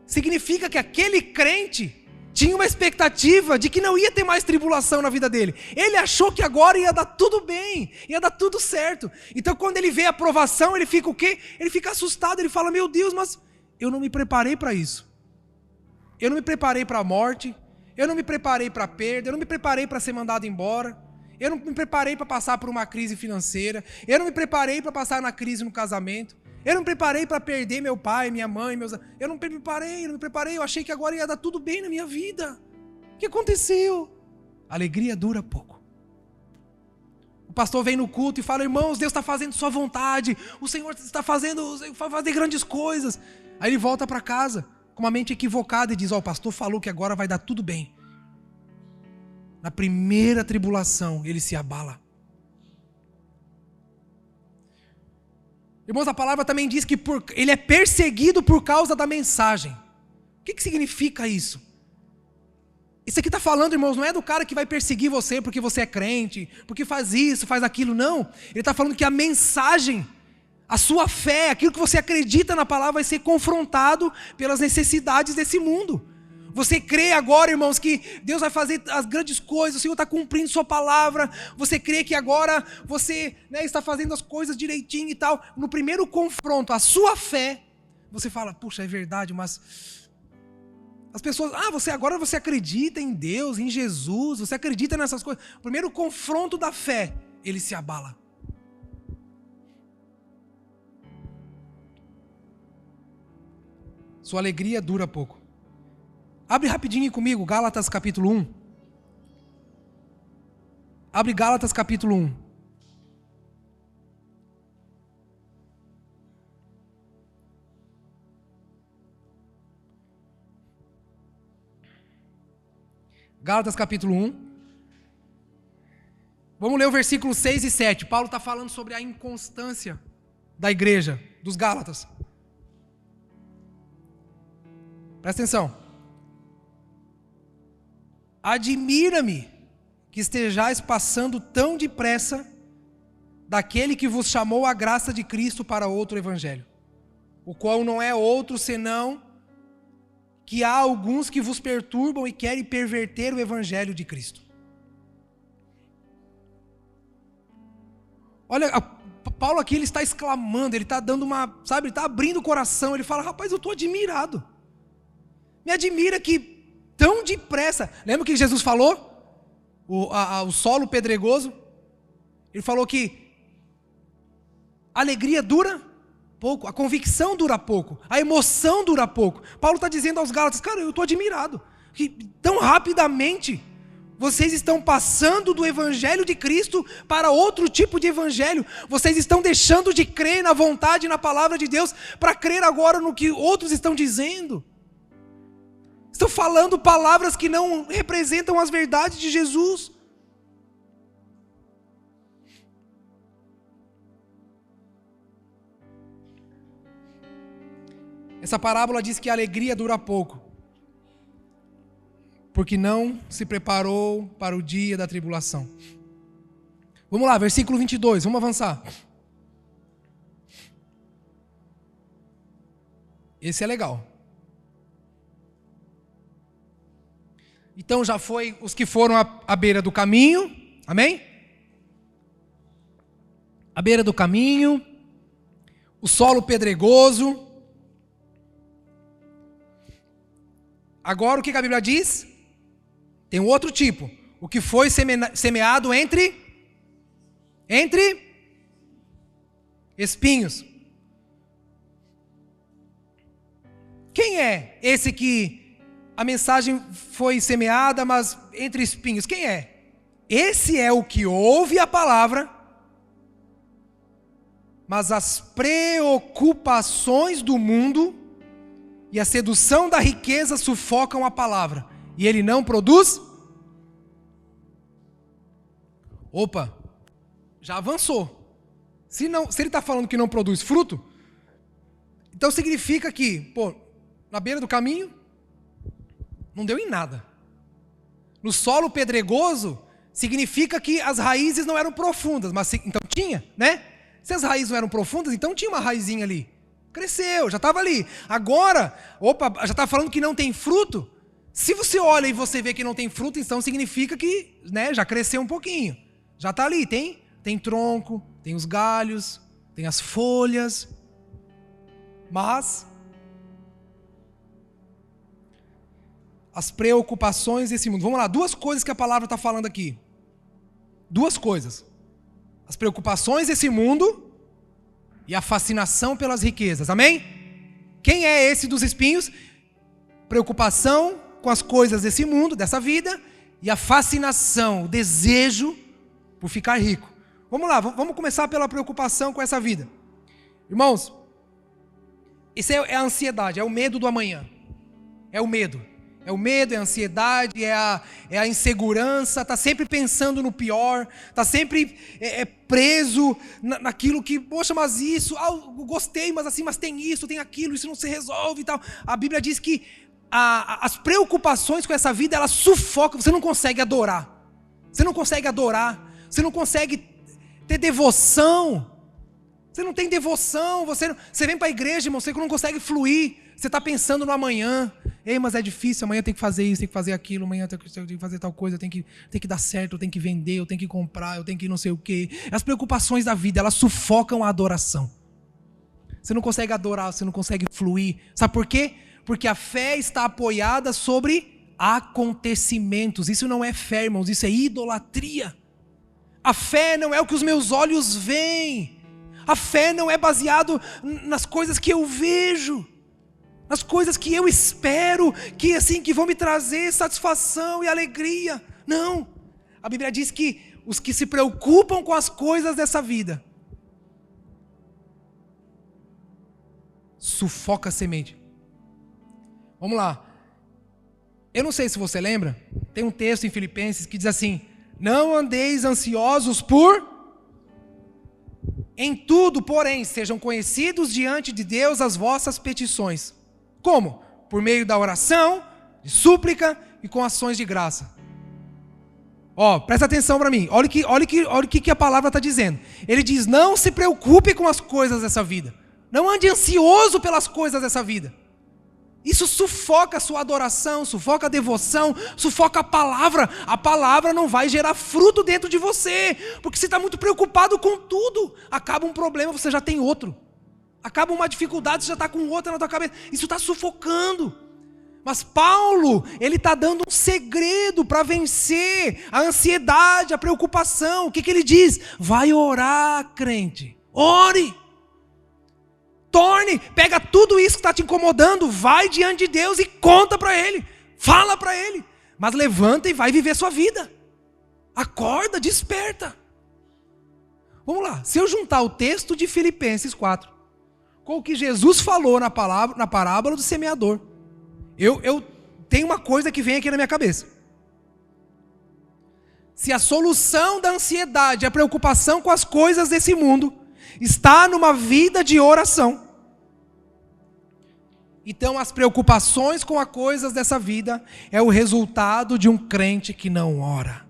significa que aquele crente tinha uma expectativa de que não ia ter mais tribulação na vida dele. Ele achou que agora ia dar tudo bem, ia dar tudo certo. Então quando ele vê a provação, ele fica o quê? Ele fica assustado, ele fala, meu Deus, mas eu não me preparei para isso. Eu não me preparei para a morte, eu não me preparei para a perda, eu não me preparei para ser mandado embora, eu não me preparei para passar por uma crise financeira, eu não me preparei para passar na crise no casamento, eu não me preparei para perder meu pai, minha mãe, eu não me preparei, eu achei que agora ia dar tudo bem na minha vida. O que aconteceu? A alegria dura pouco. O pastor vem no culto e fala, irmãos, Deus está fazendo sua vontade, o Senhor está fazendo grandes coisas. Aí ele volta para casa com uma mente equivocada e diz, o pastor falou que agora vai dar tudo bem. Na primeira tribulação, ele se abala. Irmãos, a palavra também diz que ele é perseguido por causa da mensagem. O que significa isso? Isso aqui está falando, irmãos, não é do cara que vai perseguir você porque você é crente, porque faz isso, faz aquilo, não. Ele está falando que a mensagem, a sua fé, aquilo que você acredita na palavra vai ser confrontado pelas necessidades desse mundo. Você crê agora, irmãos, que Deus vai fazer as grandes coisas, o Senhor está cumprindo sua palavra, você crê que agora você, né, está fazendo as coisas direitinho e tal. No primeiro confronto, a sua fé, você fala, puxa, é verdade, mas as pessoas, agora você acredita em Deus, em Jesus, você acredita nessas coisas. O primeiro confronto da fé, ele se abala. Sua alegria dura pouco. Abre rapidinho comigo, Gálatas capítulo 1. Abre Gálatas capítulo 1. Gálatas capítulo 1. Vamos ler o versículo 6 e 7. Paulo está falando sobre a inconstância da igreja, dos Gálatas. Presta atenção. Admira-me que estejais passando tão depressa daquele que vos chamou a graça de Cristo para outro evangelho, o qual não é outro senão que há alguns que vos perturbam e querem perverter o evangelho de Cristo. Olha, Paulo aqui ele está exclamando, ele está dando ele está abrindo o coração, ele fala, rapaz, eu estou admirado. Me admira que tão depressa, lembra que Jesus falou? O solo pedregoso, ele falou que a alegria dura pouco, a convicção dura pouco, a emoção dura pouco. Paulo está dizendo aos Gálatas, cara, eu estou admirado, que tão rapidamente vocês estão passando do evangelho de Cristo para outro tipo de evangelho. Vocês estão deixando de crer na vontade e na palavra de Deus para crer agora no que outros estão dizendo. Estão falando palavras que não representam as verdades de Jesus. Essa parábola diz que a alegria dura pouco, porque não se preparou para o dia da tribulação. Vamos lá, versículo 22, vamos avançar. Esse é legal. Então já foi os que foram à beira do caminho, amém? À beira do caminho, o solo pedregoso. Agora o que a Bíblia diz? Tem um outro tipo, o que foi semeado entre espinhos. Quem é esse que a mensagem foi semeada, mas entre espinhos? Quem é? Esse é o que ouve a palavra, mas as preocupações do mundo e a sedução da riqueza sufocam a palavra, e ele não produz. Opa, já avançou. Se ele está falando que não produz fruto, então significa que, na beira do caminho, não deu em nada. No solo pedregoso, significa que as raízes não eram profundas, mas então tinha, né? Se as raízes não eram profundas, então tinha uma raizinha ali. Cresceu, já estava ali. Agora, já está falando que não tem fruto. Se você olha e você vê que não tem fruto, então significa que, né, já cresceu um pouquinho. Já está ali, tem tronco, tem os galhos, tem as folhas. Mas as preocupações desse mundo. Vamos lá, duas coisas que a palavra está falando aqui. Duas coisas. As preocupações desse mundo e a fascinação pelas riquezas, amém? Quem é esse dos espinhos? Preocupação com as coisas desse mundo, dessa vida, e a fascinação, o desejo por ficar rico. Vamos lá, vamos começar pela preocupação com essa vida. Irmãos, isso é a ansiedade, é o medo do amanhã. É o medo. É o medo, é a ansiedade, é a insegurança, está sempre pensando no pior, está sempre preso naquilo que, poxa, mas isso, eu gostei, mas tem isso, tem aquilo, isso não se resolve e tal. A Bíblia diz que as preocupações com essa vida, elas sufocam, você não consegue adorar, você não consegue ter devoção, você não tem devoção, você vem para a igreja, irmão, você não consegue fluir. Você está pensando no amanhã. Ei, mas é difícil, amanhã tem que fazer isso, tem que fazer aquilo, amanhã tem que fazer tal coisa, tem que dar certo, eu tenho que vender, eu tenho que comprar, eu tenho que não sei o quê. As preocupações da vida, elas sufocam a adoração. Você não consegue adorar, você não consegue fluir. Sabe por quê? Porque a fé está apoiada sobre acontecimentos. Isso não é fé, irmãos, isso é idolatria. A fé não é o que os meus olhos veem. A fé não é baseado nas coisas que eu vejo. As coisas que eu espero, que vão me trazer satisfação e alegria. Não. A Bíblia diz que os que se preocupam com as coisas dessa vida sufoca a semente. Vamos lá. Eu não sei se você lembra, tem um texto em Filipenses que diz assim: não andeis ansiosos por... Em tudo, porém, sejam conhecidos diante de Deus as vossas petições. Como? Por meio da oração, de súplica e com ações de graça. Ó, presta atenção para mim. Olha o que a palavra está dizendo. Ele diz: não se preocupe com as coisas dessa vida. Não ande ansioso pelas coisas dessa vida. Isso sufoca a sua adoração, sufoca a devoção, sufoca a palavra. A palavra não vai gerar fruto dentro de você, porque você está muito preocupado com tudo. Acaba um problema, você já tem outro. Acaba uma dificuldade, você já está com outra na tua cabeça. Isso está sufocando. Mas Paulo, ele está dando um segredo para vencer a ansiedade, a preocupação. O que ele diz? Vai orar, crente. Ore. Pega tudo isso que está te incomodando, vai diante de Deus e conta para Ele. Fala para Ele. Mas levanta e vai viver sua vida. Acorda, desperta. Vamos lá. Se eu juntar o texto de Filipenses 4 com o que Jesus falou na parábola do semeador, eu tenho uma coisa que vem aqui na minha cabeça. Se a solução da ansiedade, a preocupação com as coisas desse mundo, está numa vida de oração, então as preocupações com as coisas dessa vida é o resultado de um crente que não ora.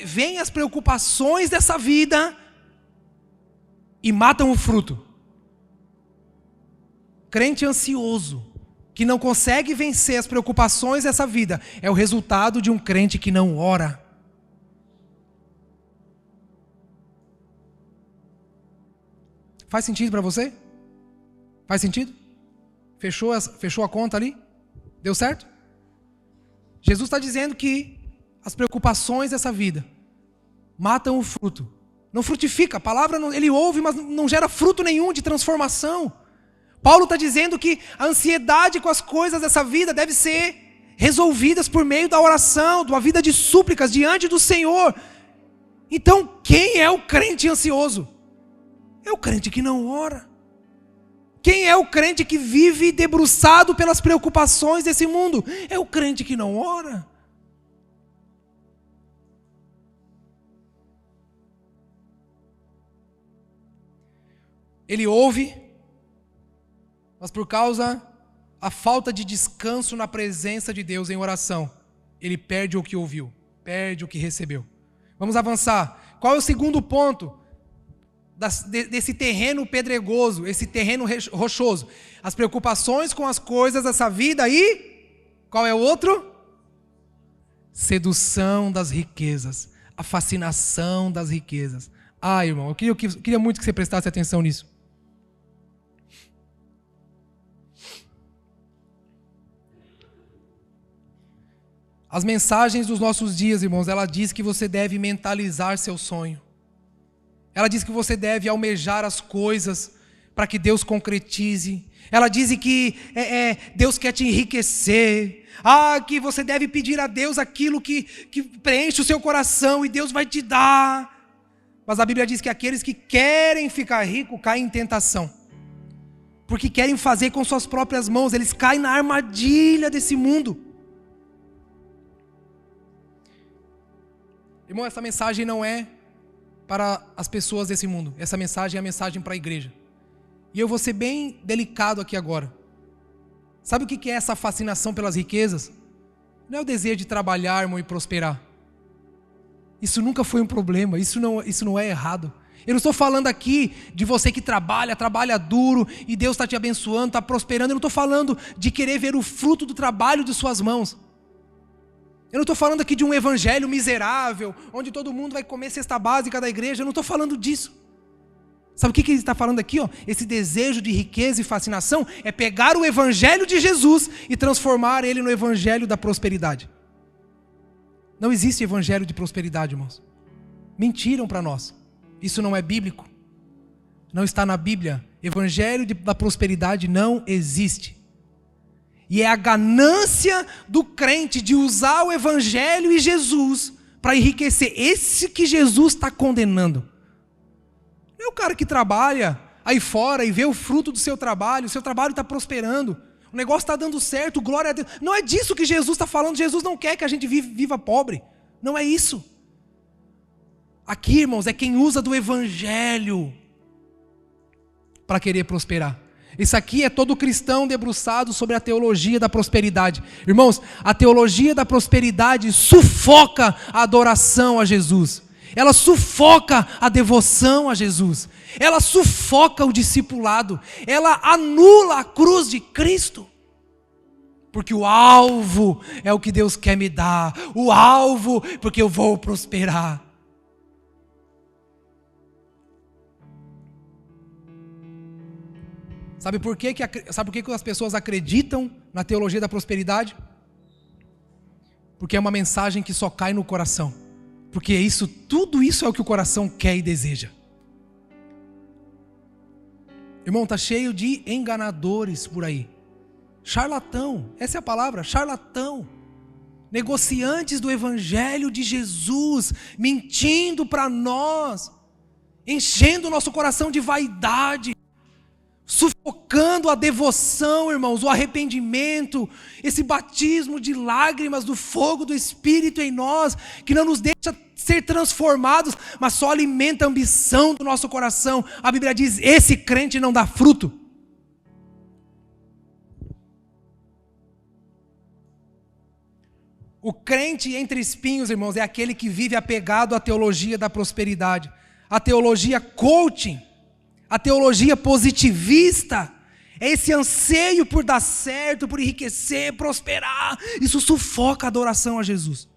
Vêm as preocupações dessa vida e matam o fruto. Crente ansioso, que não consegue vencer as preocupações dessa vida, é o resultado de um crente que não ora. Faz sentido para você? Faz sentido? Fechou a conta ali? Deu certo? Jesus está dizendo que as preocupações dessa vida matam o fruto. Não frutifica, a palavra ele ouve, mas não gera fruto nenhum de transformação. Paulo está dizendo que a ansiedade com as coisas dessa vida deve ser resolvidas por meio da oração, de uma vida de súplicas diante do Senhor. Então, quem é o crente ansioso? É o crente que não ora. Quem é o crente que vive debruçado pelas preocupações desse mundo? É o crente que não ora. Ele ouve, mas por causa da falta de descanso na presença de Deus em oração, ele perde o que ouviu, perde o que recebeu. Vamos avançar. Qual é o segundo ponto desse terreno pedregoso, esse terreno rochoso? As preocupações com as coisas dessa vida e qual é o outro? Sedução das riquezas, a fascinação das riquezas. Irmão, eu queria muito que você prestasse atenção nisso. As mensagens dos nossos dias, irmãos, ela diz que você deve mentalizar seu sonho. Ela diz que você deve almejar as coisas para que Deus concretize. Ela diz que Deus quer te enriquecer. Que você deve pedir a Deus aquilo que preenche o seu coração e Deus vai te dar. Mas a Bíblia diz que aqueles que querem ficar ricos caem em tentação. Porque querem fazer com suas próprias mãos. Eles caem na armadilha desse mundo. Irmão, essa mensagem não é para as pessoas desse mundo. Essa mensagem é a mensagem para a igreja. E eu vou ser bem delicado aqui agora. Sabe o que é essa fascinação pelas riquezas? Não é o desejo de trabalhar, irmão, e prosperar. Isso nunca foi um problema, isso não é errado. Eu não estou falando aqui de você que trabalha duro e Deus está te abençoando, está prosperando. Eu não estou falando de querer ver o fruto do trabalho de suas mãos. Eu não estou falando aqui de um evangelho miserável, onde todo mundo vai comer cesta básica da igreja. Eu não estou falando disso. Sabe o que ele está falando aqui? Esse desejo de riqueza e fascinação é pegar o evangelho de Jesus e transformar ele no evangelho da prosperidade. Não existe evangelho de prosperidade, irmãos. Mentiram para nós. Isso não é bíblico. Não está na Bíblia. Evangelho da prosperidade não existe. E é a ganância do crente de usar o evangelho e Jesus para enriquecer. Esse que Jesus está condenando. Não é o cara que trabalha aí fora e vê o fruto do seu trabalho está prosperando, o negócio está dando certo, glória a Deus. Não é disso que Jesus está falando. Jesus não quer que a gente viva pobre. Não é isso. Aqui, irmãos, é quem usa do evangelho para querer prosperar. Isso aqui é todo cristão debruçado sobre a teologia da prosperidade. Irmãos, a teologia da prosperidade sufoca a adoração a Jesus. Ela sufoca a devoção a Jesus. Ela sufoca o discipulado. Ela anula a cruz de Cristo. Porque o alvo é o que Deus quer me dar. O alvo, porque eu vou prosperar. Sabe por que as pessoas acreditam na teologia da prosperidade? Porque é uma mensagem que só cai no coração. Porque tudo isso é o que o coração quer e deseja. Irmão, está cheio de enganadores por aí. Charlatão, essa é a palavra, charlatão. Negociantes do evangelho de Jesus, mentindo para nós, enchendo o nosso coração de vaidade, sufocando a devoção, irmãos, o arrependimento, esse batismo de lágrimas do fogo do Espírito em nós, que não nos deixa ser transformados, mas só alimenta a ambição do nosso coração. A Bíblia diz, esse crente não dá fruto. O crente entre espinhos, irmãos, é aquele que vive apegado à teologia da prosperidade, a teologia coaching, a teologia positivista, é esse anseio por dar certo, por enriquecer, prosperar. Isso sufoca a adoração a Jesus.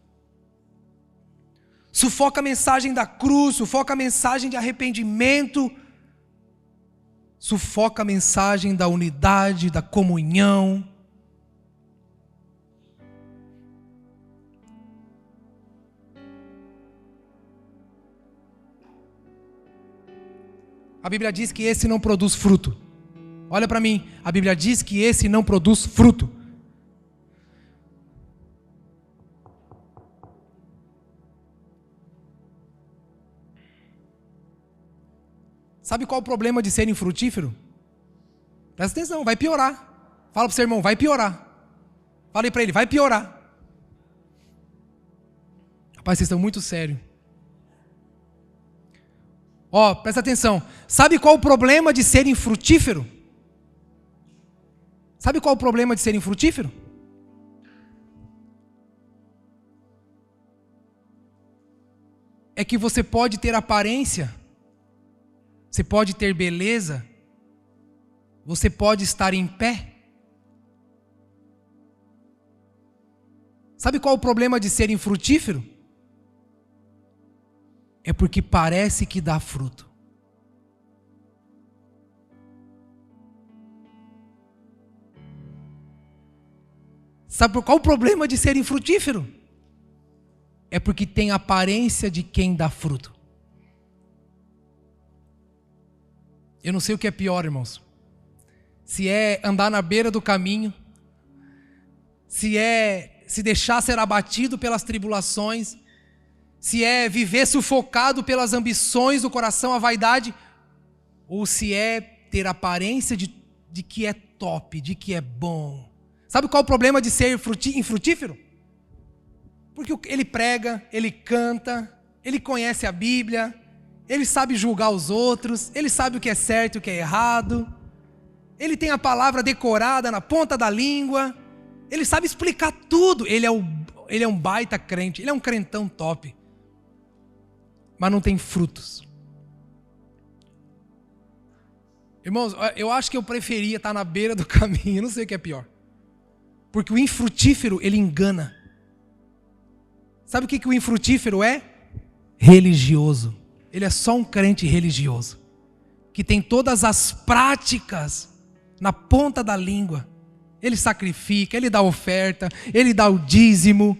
Sufoca a mensagem da cruz, sufoca a mensagem de arrependimento, sufoca a mensagem da unidade, da comunhão. A Bíblia diz que esse não produz fruto. Olha para mim, a Bíblia diz que esse não produz fruto. Sabe qual o problema de ser infrutífero? Presta atenção, vai piorar. Fala para o seu irmão, vai piorar. Fala aí para ele, vai piorar. Rapaz, vocês estão muito sérios. Ó, presta atenção. Sabe qual o problema de ser infrutífero? Sabe qual o problema de ser infrutífero? É que você pode ter aparência, você pode ter beleza, você pode estar em pé. Sabe qual o problema de ser infrutífero? É porque parece que dá fruto. Sabe qual o problema de ser infrutífero? É porque tem aparência de quem dá fruto. Eu não sei o que é pior, irmãos. Se é andar na beira do caminho, se é se deixar ser abatido pelas tribulações, se é viver sufocado pelas ambições do coração, a vaidade, ou se é ter aparência de que é top, de que é bom. Sabe qual é o problema de ser infrutífero? Porque ele prega, ele canta, ele conhece a Bíblia, ele sabe julgar os outros, ele sabe o que é certo e o que é errado, ele tem a palavra decorada na ponta da língua, ele sabe explicar tudo, ele é um baita crente, ele é um crentão top. Mas não tem frutos. Irmãos, eu acho que eu preferia estar na beira do caminho, não sei o que é pior. Porque o infrutífero, ele engana. Sabe o que o infrutífero é? Religioso. Ele é só um crente religioso, que tem todas as práticas na ponta da língua. Ele sacrifica, ele dá oferta, ele dá o dízimo,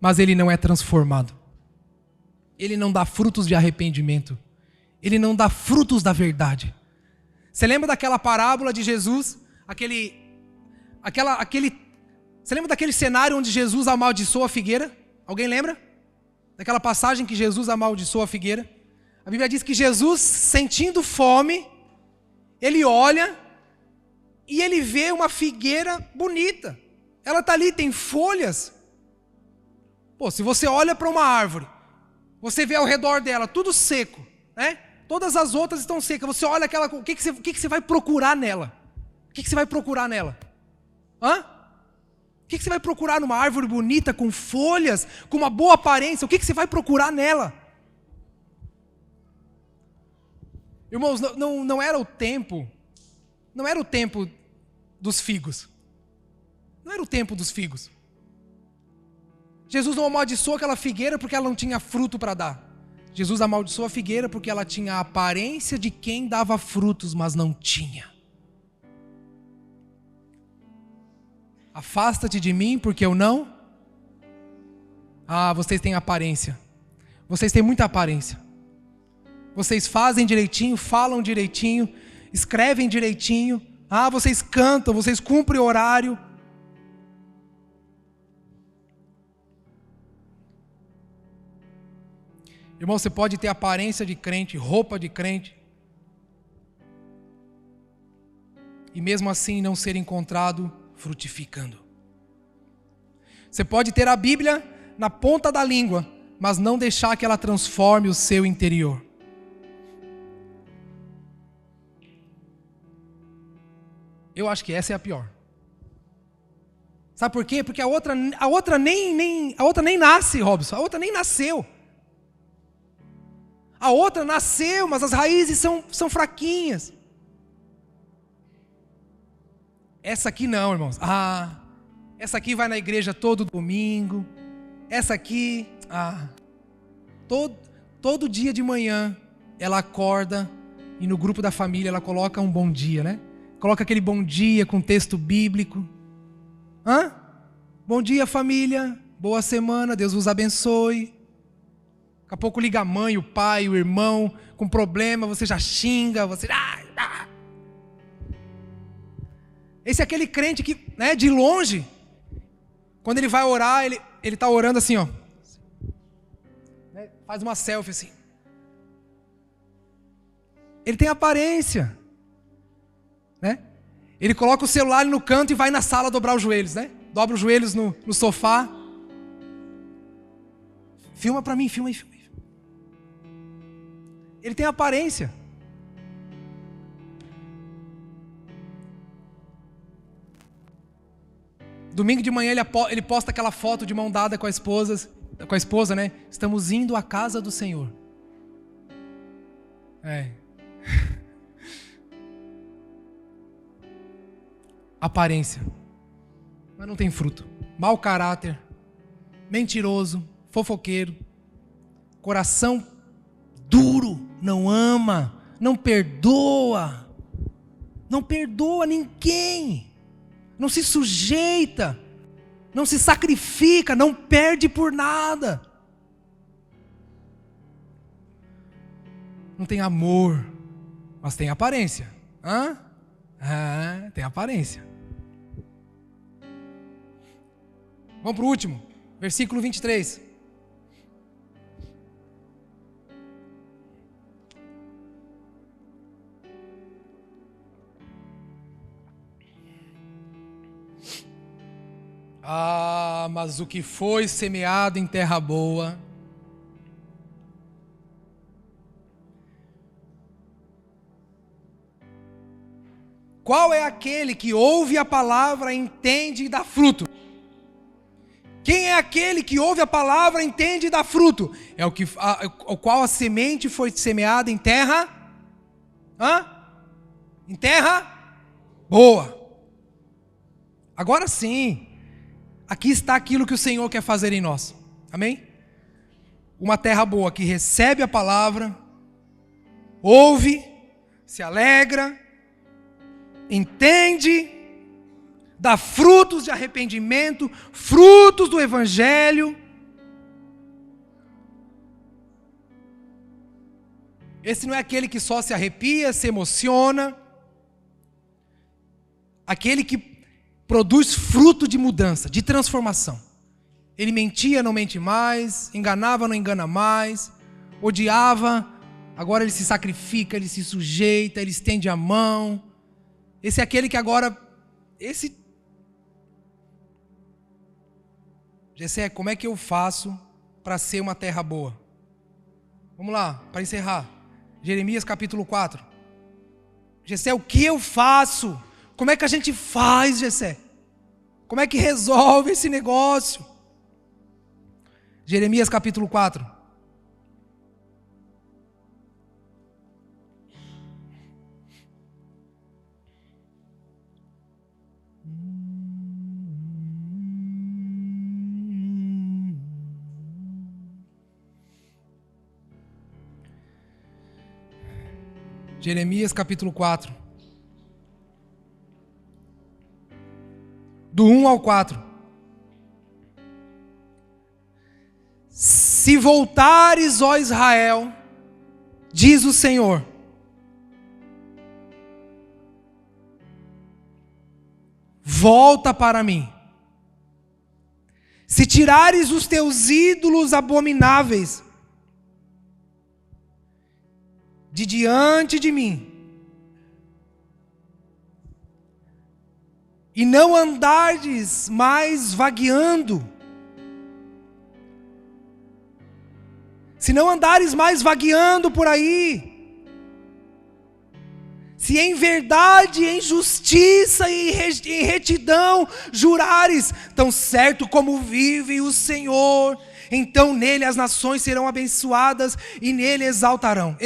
mas ele não é transformado. Ele não dá frutos de arrependimento. Ele não dá frutos da verdade. Você lembra daquela parábola de Jesus? Você lembra daquele cenário onde Jesus amaldiçoou a figueira? Alguém lembra? Daquela passagem que Jesus amaldiçoou a figueira? A Bíblia diz que Jesus, sentindo fome, ele olha e ele vê uma figueira bonita. Ela está ali, tem folhas. Pô, se você olha para uma árvore, você vê ao redor dela tudo seco, né? Todas as outras estão secas. Você olha aquela... O que você vai procurar nela? O que você vai procurar nela? Hã? O que você vai procurar numa árvore bonita, com folhas, com uma boa aparência? O que você vai procurar nela? Irmãos, não era o tempo... Não era o tempo dos figos. Não era o tempo dos figos. Jesus não amaldiçoou aquela figueira porque ela não tinha fruto para dar. Jesus amaldiçoou a figueira porque ela tinha a aparência de quem dava frutos, mas não tinha. Afasta-te de mim porque eu não... Ah, vocês têm aparência. Vocês têm muita aparência. Vocês fazem direitinho, falam direitinho, escrevem direitinho. Ah, vocês cantam, vocês cumprem o horário. Irmão, você pode ter aparência de crente, roupa de crente, e mesmo assim não ser encontrado frutificando. Você pode ter a Bíblia na ponta da língua, mas não deixar que ela transforme o seu interior. Eu acho que essa é a pior. Sabe por quê? Porque a outra nem nasce, Robson. A outra nem nasceu. A outra nasceu, mas as raízes são fraquinhas. Essa aqui não, irmãos. Ah, essa aqui vai na igreja todo domingo. Essa aqui, todo dia de manhã ela acorda e no grupo da família ela coloca um bom dia, né? Coloca aquele bom dia com texto bíblico. Bom dia, família. Boa semana, Deus vos abençoe. Daqui a pouco liga a mãe, o pai, o irmão, com problema, você já xinga, você... Esse é aquele crente que, né, de longe, quando ele vai orar, ele está orando assim, ó. Faz uma selfie assim. Ele tem aparência, né? Ele coloca o celular ali no canto e vai na sala dobrar os joelhos, né? Dobra os joelhos no sofá. Filma para mim, filma aí. Ele tem aparência. Domingo de manhã ele posta aquela foto de mão dada com a esposa, né? Estamos indo à casa do Senhor. Aparência. Mas não tem fruto. Mau caráter. Mentiroso. Fofoqueiro. Coração duro. Não ama, não perdoa ninguém, não se sujeita, não se sacrifica, não perde por nada, não tem amor, mas tem aparência, tem aparência. Vamos para o último, versículo 23. Mas o que foi semeado em terra boa, qual é aquele que ouve a palavra, entende e dá fruto? Quem é aquele que ouve a palavra, entende e dá fruto? É o qual a semente foi semeada em terra, em terra boa. Agora sim. Aqui está aquilo que o Senhor quer fazer em nós. Amém? Uma terra boa que recebe a palavra, ouve, se alegra, entende, dá frutos de arrependimento, frutos do Evangelho. Esse não é aquele que só se arrepia, se emociona. Aquele que produz fruto de mudança, de transformação. Ele mentia, não mente mais, enganava, não engana mais, odiava, agora ele se sacrifica, ele se sujeita, ele estende a mão. Esse é aquele que agora, Gessé, como é que eu faço para ser uma terra boa? Vamos lá, para encerrar. Jeremias capítulo 4. Jessé, o que eu faço? Como é que a gente faz, Jessé? Como é que resolve esse negócio? Jeremias capítulo 4. Jeremias capítulo 4. Do 1 ao 4. Se voltares, ó Israel, diz o Senhor, volta para mim. Se tirares os teus ídolos abomináveis de diante de mim, e não andardes mais vagueando, se não andares mais vagueando por aí, se em verdade, em justiça e em retidão jurares, tão certo como vive o Senhor, então nele as nações serão abençoadas e nele exultarão.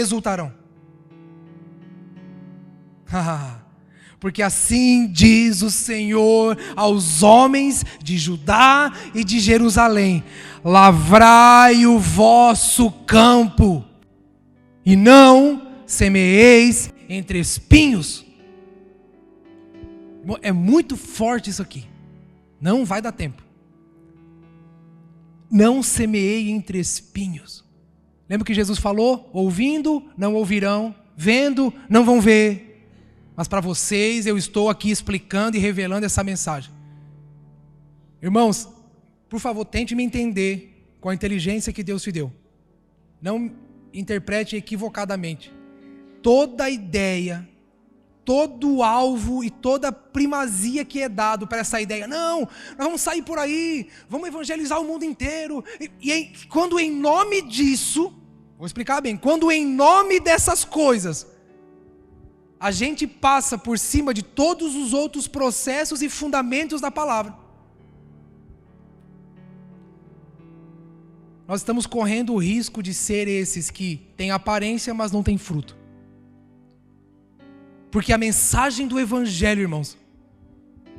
Porque assim diz o Senhor aos homens de Judá e de Jerusalém: lavrai o vosso campo, e não semeeis entre espinhos. É muito forte isso aqui. Não vai dar tempo. Não semeei entre espinhos. Lembra que Jesus falou? Ouvindo, não ouvirão. Vendo, não vão ver. Mas para vocês, eu estou aqui explicando e revelando essa mensagem. Irmãos, por favor, tente me entender com a inteligência que Deus te deu. Não interprete equivocadamente. Toda ideia, todo alvo e toda primazia que é dado para essa ideia. Não, nós vamos sair por aí, vamos evangelizar o mundo inteiro. Quando em nome disso, vou explicar bem, quando em nome dessas coisas, a gente passa por cima de todos os outros processos e fundamentos da palavra, nós estamos correndo o risco de ser esses que têm aparência, mas não têm fruto. Porque a mensagem do Evangelho, irmãos,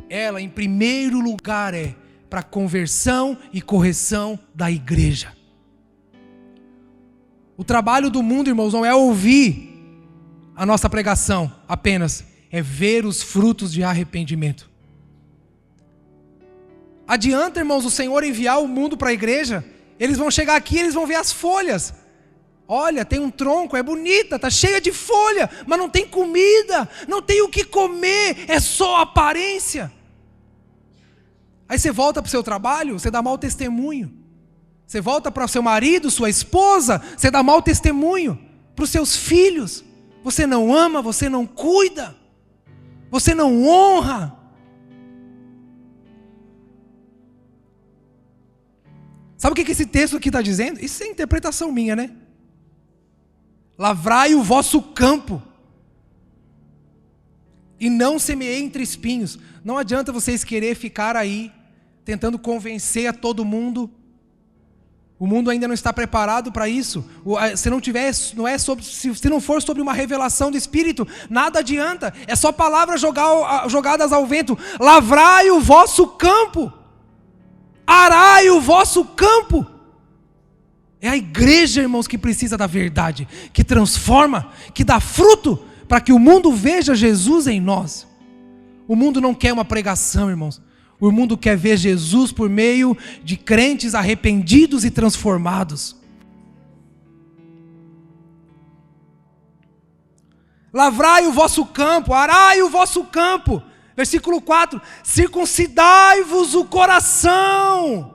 ela em primeiro lugar é para conversão e correção da igreja. O trabalho do mundo, irmãos, não é ouvir a nossa pregação apenas, é ver os frutos de arrependimento. Adianta, irmãos, o Senhor enviar o mundo para a igreja? Eles vão chegar aqui e eles vão ver as folhas. Olha, tem um tronco, é bonita, está cheia de folha, mas não tem comida, não tem o que comer, é só aparência. Aí você volta para o seu trabalho, você dá mau testemunho. Você volta para o seu marido, sua esposa, você dá mau testemunho. Para os seus filhos, você não ama, você não cuida, você não honra. Sabe o que esse texto aqui está dizendo? Isso é interpretação minha, né? Lavrai o vosso campo, e não semeei entre espinhos. Não adianta vocês querer ficar aí, tentando convencer a todo mundo. O mundo ainda não está preparado para isso. Se não for sobre uma revelação do Espírito, nada adianta. É só palavras jogadas ao vento. Lavrai o vosso campo, arai o vosso campo. É a igreja, irmãos, que precisa da verdade, que transforma, que dá fruto, para que o mundo veja Jesus em nós. O mundo não quer uma pregação, irmãos. O mundo quer ver Jesus por meio de crentes arrependidos e transformados. Lavrai o vosso campo, arai o vosso campo. Versículo 4: circuncidai-vos o coração,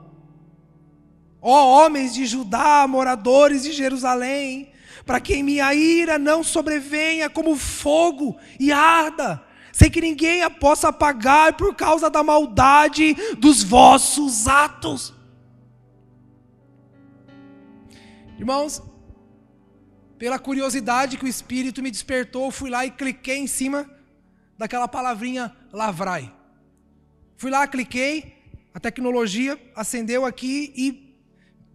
ó homens de Judá, moradores de Jerusalém, para que minha ira não sobrevenha como fogo e arda, sem que ninguém a possa apagar por causa da maldade dos vossos atos. Irmãos, pela curiosidade que o Espírito me despertou, fui lá e cliquei em cima daquela palavrinha lavrai. Fui lá, cliquei, a tecnologia acendeu aqui e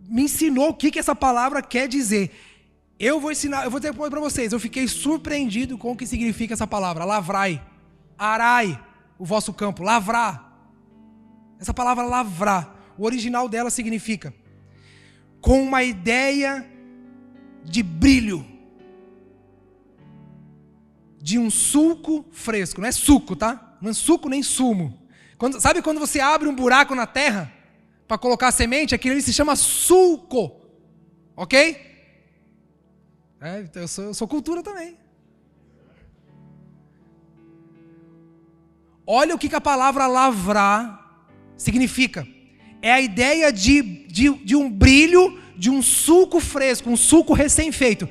me ensinou o que essa palavra quer dizer. Eu vou dizer para vocês, eu fiquei surpreendido com o que significa essa palavra, lavrai, arai o vosso campo, lavrar. Essa palavra lavrar, o original dela significa com uma ideia de brilho, de um suco fresco. Não é suco, tá? Não é suco nem sumo. Sabe quando você abre um buraco na terra para colocar a semente? Aquilo ali se chama suco. Ok? Então eu sou cultura também. Olha o que a palavra lavrar significa. É a ideia de um brilho, de um suco fresco, um suco recém-feito.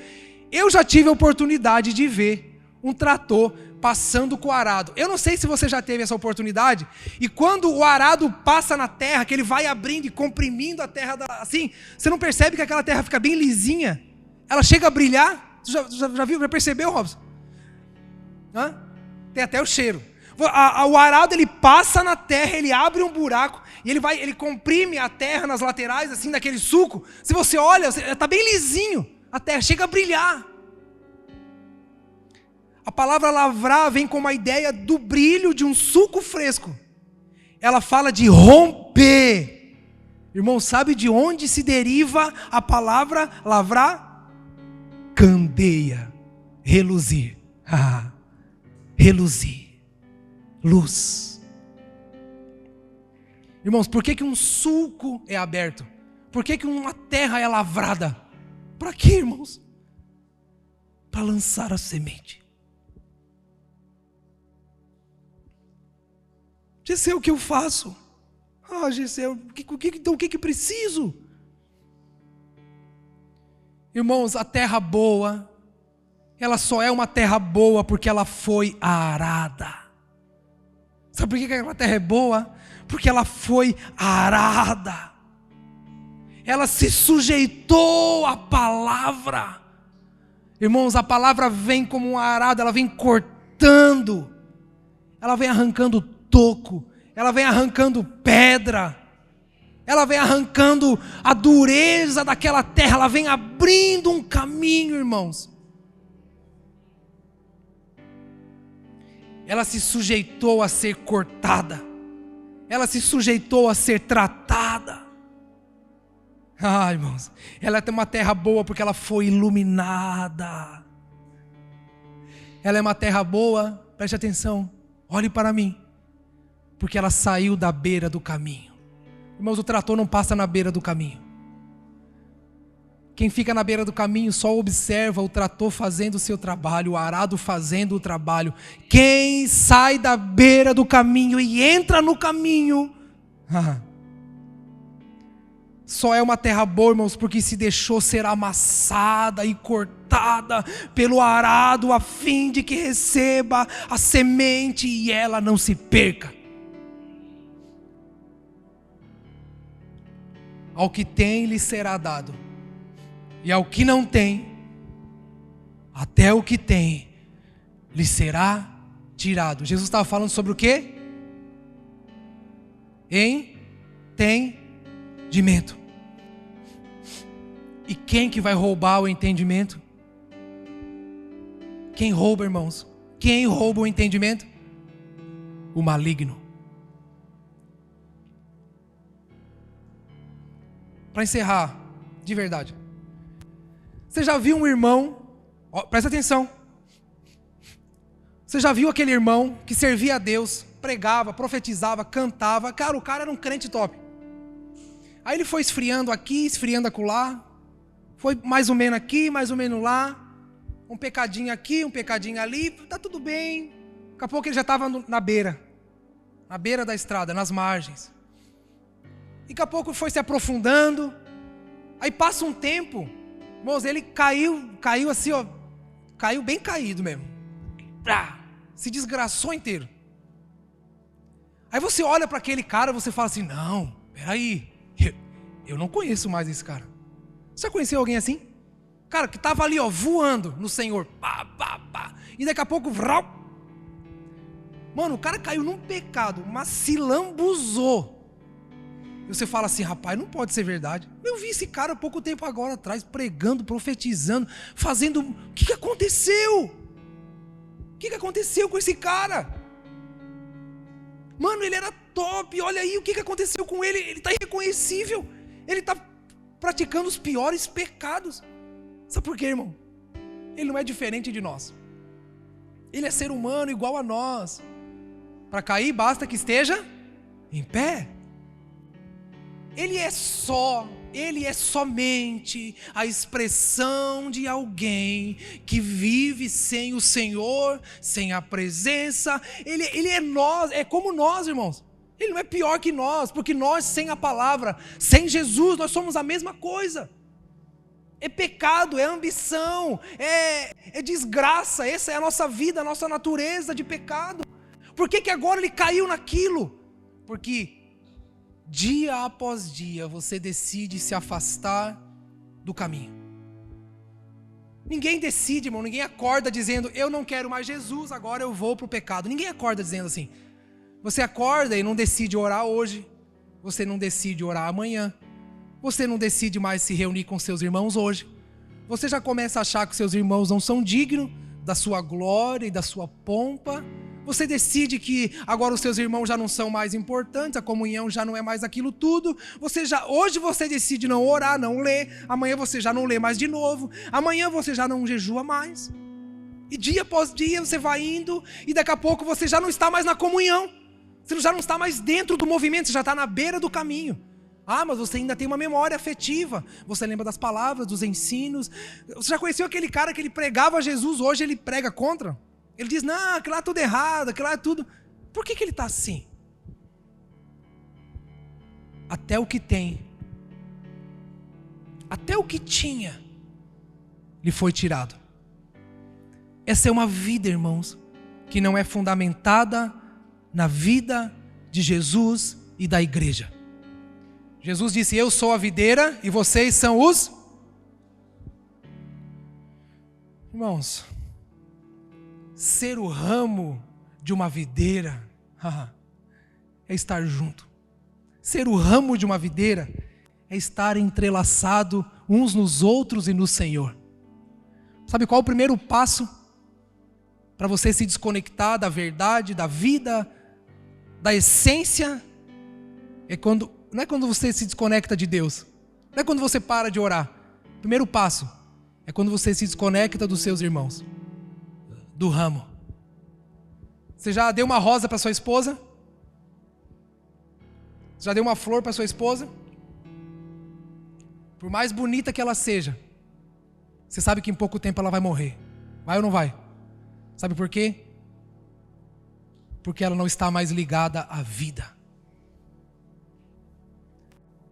Eu já tive a oportunidade de ver um trator passando com o arado. Eu não sei se você já teve essa oportunidade. E quando o arado passa na terra, que ele vai abrindo e comprimindo a terra assim, você não percebe que aquela terra fica bem lisinha? Ela chega a brilhar. Você já viu? Já percebeu, Robson? Tem até o cheiro. O arado, ele passa na terra, ele abre um buraco e ele comprime a terra nas laterais, assim, daquele suco. Se você olha, está bem lisinho. A terra chega a brilhar. A palavra lavrar vem com uma ideia do brilho de um suco fresco. Ela fala de romper. Irmão, sabe de onde se deriva a palavra lavrar? Candeia, reluzir. Reluzir. Luz. Irmãos, por que um sulco é aberto? Por que uma terra é lavrada? Para quê, irmãos? Para lançar a semente. Giseu, o que eu faço? Giseu, o que preciso? Irmãos, a terra boa, ela só é uma terra boa porque ela foi arada. Sabe por que aquela terra é boa? Porque ela foi arada. Ela se sujeitou à palavra. Irmãos, a palavra vem como um arado, ela vem cortando. Ela vem arrancando toco. Ela vem arrancando pedra. Ela vem arrancando a dureza daquela terra. Ela vem abrindo um caminho, irmãos. Ela se sujeitou a ser cortada. Ela se sujeitou a ser tratada. Irmãos, ela tem uma terra boa porque ela foi iluminada. Ela é uma terra boa, preste atenção, olhe para mim, porque ela saiu da beira do caminho. Irmãos, o trator não passa na beira do caminho. Quem fica na beira do caminho só observa o trator fazendo o seu trabalho, o arado fazendo o trabalho. Quem sai da beira do caminho e entra no caminho, só é uma terra boa, irmãos, porque se deixou ser amassada e cortada pelo arado, a fim de que receba a semente e ela não se perca. Ao que tem lhe será dado, e ao que não tem, até o que tem lhe será tirado. Jesus estava falando sobre o quê? Entendimento. E quem que vai roubar o entendimento? Quem rouba, irmãos? Quem rouba o entendimento? O maligno. Para encerrar, de verdade. Você já viu um irmão, presta atenção. Você já viu aquele irmão que servia a Deus, pregava, profetizava, cantava. Cara, o cara era um crente top. Aí ele foi esfriando aqui, esfriando acolá. Foi mais ou menos aqui, mais ou menos lá. Um pecadinho aqui, um pecadinho ali. Tá tudo bem. Daqui a pouco ele já estava na beira da estrada, nas margens. E daqui a pouco foi se aprofundando. Aí passa um tempo, irmãos, ele caiu assim, ó. Caiu bem caído mesmo. Se desgraçou inteiro. Aí você olha para aquele cara e você fala assim, não, peraí, eu não conheço mais esse cara. Você já conheceu alguém assim? Cara, que estava ali, ó, voando no Senhor. Pá, pá, pá. E daqui a pouco, vrau. Mano, o cara caiu num pecado, mas se lambuzou. E você fala assim, rapaz, não pode ser verdade. Eu vi esse cara há pouco tempo agora atrás, pregando, profetizando, fazendo... O que aconteceu? O que aconteceu com esse cara? Mano, ele era top, olha aí o que aconteceu com ele. Ele está irreconhecível. Ele está praticando os piores pecados. Sabe por quê, irmão? Ele não é diferente de nós. Ele é ser humano igual a nós. Para cair basta que esteja em pé. Ele é somente a expressão de alguém que vive sem o Senhor, sem a presença. Ele é nós, é como nós, irmãos. Ele não é pior que nós, porque nós sem a palavra, sem Jesus, nós somos a mesma coisa. É pecado, é ambição, é desgraça. Essa é a nossa vida, a nossa natureza de pecado. Por que agora ele caiu naquilo? Porque dia após dia você decide se afastar do caminho. Ninguém decide, irmão, ninguém acorda dizendo, eu não quero mais Jesus, agora eu vou para o pecado. Ninguém acorda dizendo assim. Você acorda e não decide orar hoje, você não decide orar amanhã, você não decide mais se reunir com seus irmãos hoje. Você já começa a achar que seus irmãos não são dignos da sua glória e da sua pompa. Você decide que agora os seus irmãos já não são mais importantes, a comunhão já não é mais aquilo tudo. Hoje você decide não orar, não ler, amanhã você já não lê mais de novo, amanhã você já não jejua mais. E dia após dia você vai indo e daqui a pouco você já não está mais na comunhão. Você já não está mais dentro do movimento, você já está na beira do caminho. Ah, mas você ainda tem uma memória afetiva. Você lembra das palavras, dos ensinos. Você já conheceu aquele cara que ele pregava Jesus, hoje ele prega contra? Ele diz, não, aquilo lá é tudo errado, aquilo lá é tudo... Por que ele está assim? Até o que tem, até o que tinha, lhe foi tirado. Essa é uma vida, irmãos, que não é fundamentada na vida de Jesus e da igreja. Jesus disse, eu sou a videira e vocês são os... Irmãos, ser o ramo de uma videira é estar junto. Ser o ramo de uma videira é estar entrelaçado uns nos outros e no Senhor. Sabe qual é o primeiro passo para você se desconectar da verdade, da vida, da essência? Não é quando você se desconecta de Deus. Não é quando você para de orar. O primeiro passo é quando você se desconecta dos seus irmãos, do ramo. Você já deu uma rosa para sua esposa? Você já deu uma flor para sua esposa? Por mais bonita que ela seja, você sabe que em pouco tempo ela vai morrer. Vai ou não vai? Sabe por quê? Porque ela não está mais ligada à vida.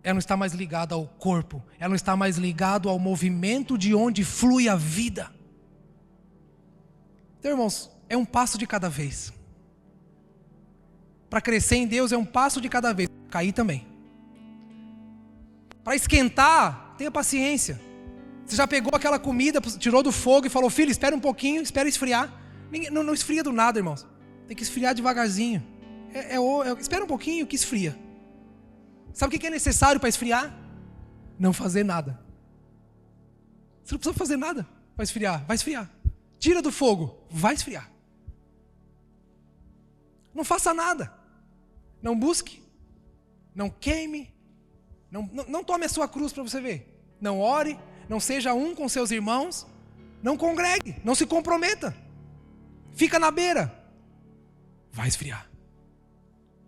Ela não está mais ligada ao corpo. Ela não está mais ligada ao movimento de onde flui a vida. Então, irmãos, é um passo de cada vez. Para crescer em Deus é um passo de cada vez. Cair também. Para esquentar, tenha paciência. Você já pegou aquela comida, tirou do fogo e falou, filho, espera um pouquinho, espera esfriar. Não esfria do nada, irmãos. Tem que esfriar devagarzinho. Espera um pouquinho que esfria. Sabe o que é necessário para esfriar? Não fazer nada. Você não precisa fazer nada para esfriar. Vai esfriar. Tira do fogo. Vai esfriar. Não faça nada. Não busque. Não queime. Não tome a sua cruz para você ver. Não ore. Não seja um com seus irmãos. Não congregue. Não se comprometa. Fica na beira. Vai esfriar.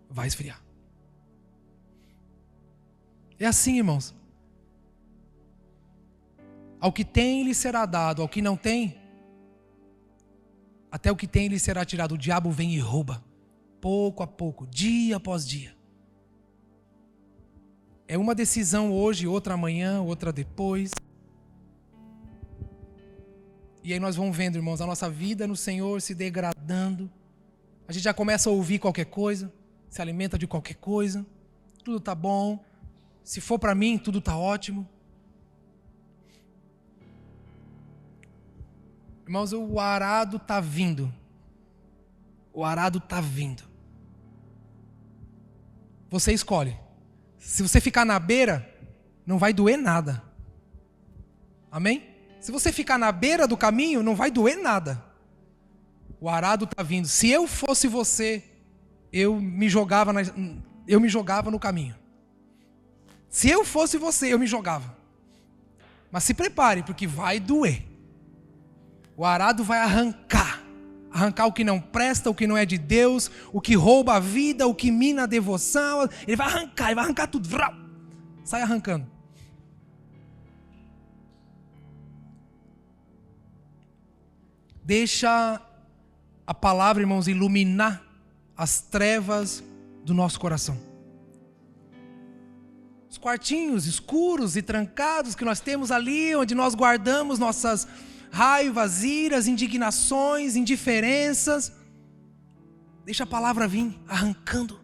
Vai esfriar. É assim, irmãos. Ao que tem lhe será dado, ao que não tem, até o que tem lhe será tirado. O diabo vem e rouba, pouco a pouco, dia após dia. É uma decisão hoje, outra amanhã, outra depois. E aí nós vamos vendo, irmãos, a nossa vida no Senhor se degradando. A gente já começa a ouvir qualquer coisa, se alimenta de qualquer coisa, tudo tá bom. Se for para mim, tudo está ótimo. Irmãos, o arado está vindo. O arado está vindo. Você escolhe. Se você ficar na beira, não vai doer nada. Amém? Se você ficar na beira do caminho, não vai doer nada. O arado está vindo. Se eu fosse você, eu me jogava no caminho. Se eu fosse você, eu me jogava. Mas se prepare, porque vai doer. O arado vai arrancar. Arrancar o que não presta, o que não é de Deus, o que rouba a vida, o que mina a devoção. Ele vai arrancar tudo. Sai arrancando. Deixa a palavra, irmãos, iluminar as trevas do nosso coração. Os quartinhos escuros e trancados que nós temos ali, onde nós guardamos nossas raivas, iras, indignações, indiferenças. Deixa a palavra vir arrancando.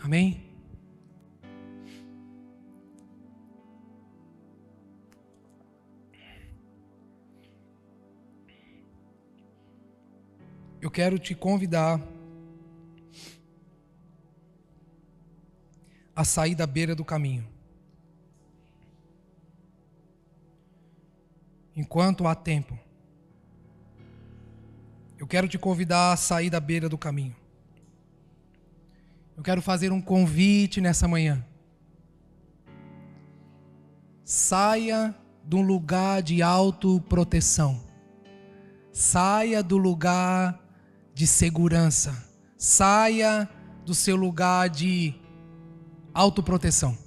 Amém? Eu quero te convidar a sair da beira do caminho. Enquanto há tempo. Eu quero te convidar a sair da beira do caminho. Eu quero fazer um convite nessa manhã. Saia de um lugar de autoproteção. Saia do lugar de segurança. Saia do seu lugar de autoproteção.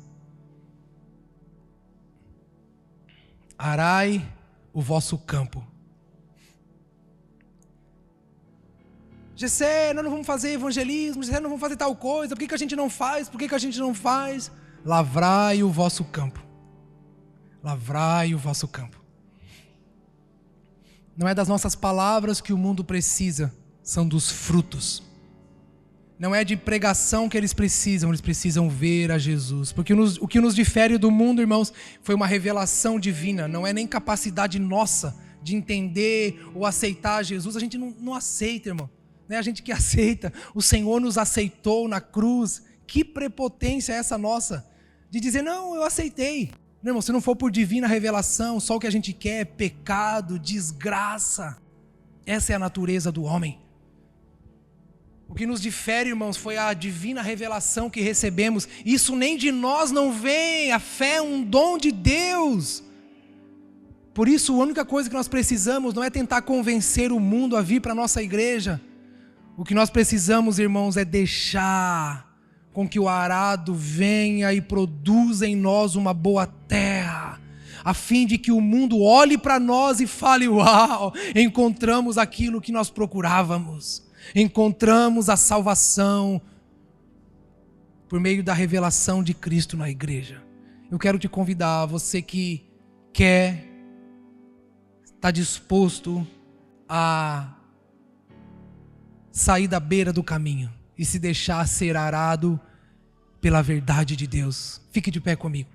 Arai o vosso campo. Gessé, nós não vamos fazer evangelismo, Gessé, não vamos fazer tal coisa, por que a gente não faz? Por que a gente não faz? Lavrai o vosso campo. Lavrai o vosso campo. Não é das nossas palavras que o mundo precisa, são dos frutos. Não é de pregação que eles precisam ver a Jesus. Porque o que nos difere do mundo, irmãos, foi uma revelação divina, não é nem capacidade nossa de entender ou aceitar Jesus. A gente não aceita, irmão. Não é a gente que aceita. O Senhor nos aceitou na cruz. Que prepotência é essa nossa? De dizer, não, eu aceitei. Não, irmão, se não for por divina revelação, só o que a gente quer é pecado, desgraça. Essa é a natureza do homem. O que nos difere, irmãos, foi a divina revelação que recebemos. Isso nem de nós não vem. A fé é um dom de Deus. Por isso, a única coisa que nós precisamos não é tentar convencer o mundo a vir para a nossa igreja. O que nós precisamos, irmãos, é deixar com que o arado venha e produza em nós uma boa terra, a fim de que o mundo olhe para nós e fale, uau, encontramos aquilo que nós procurávamos, encontramos a salvação por meio da revelação de Cristo na igreja. Eu quero te convidar, você que quer, está disposto a sair da beira do caminho e se deixar ser arado pela verdade de Deus. Fique de pé comigo.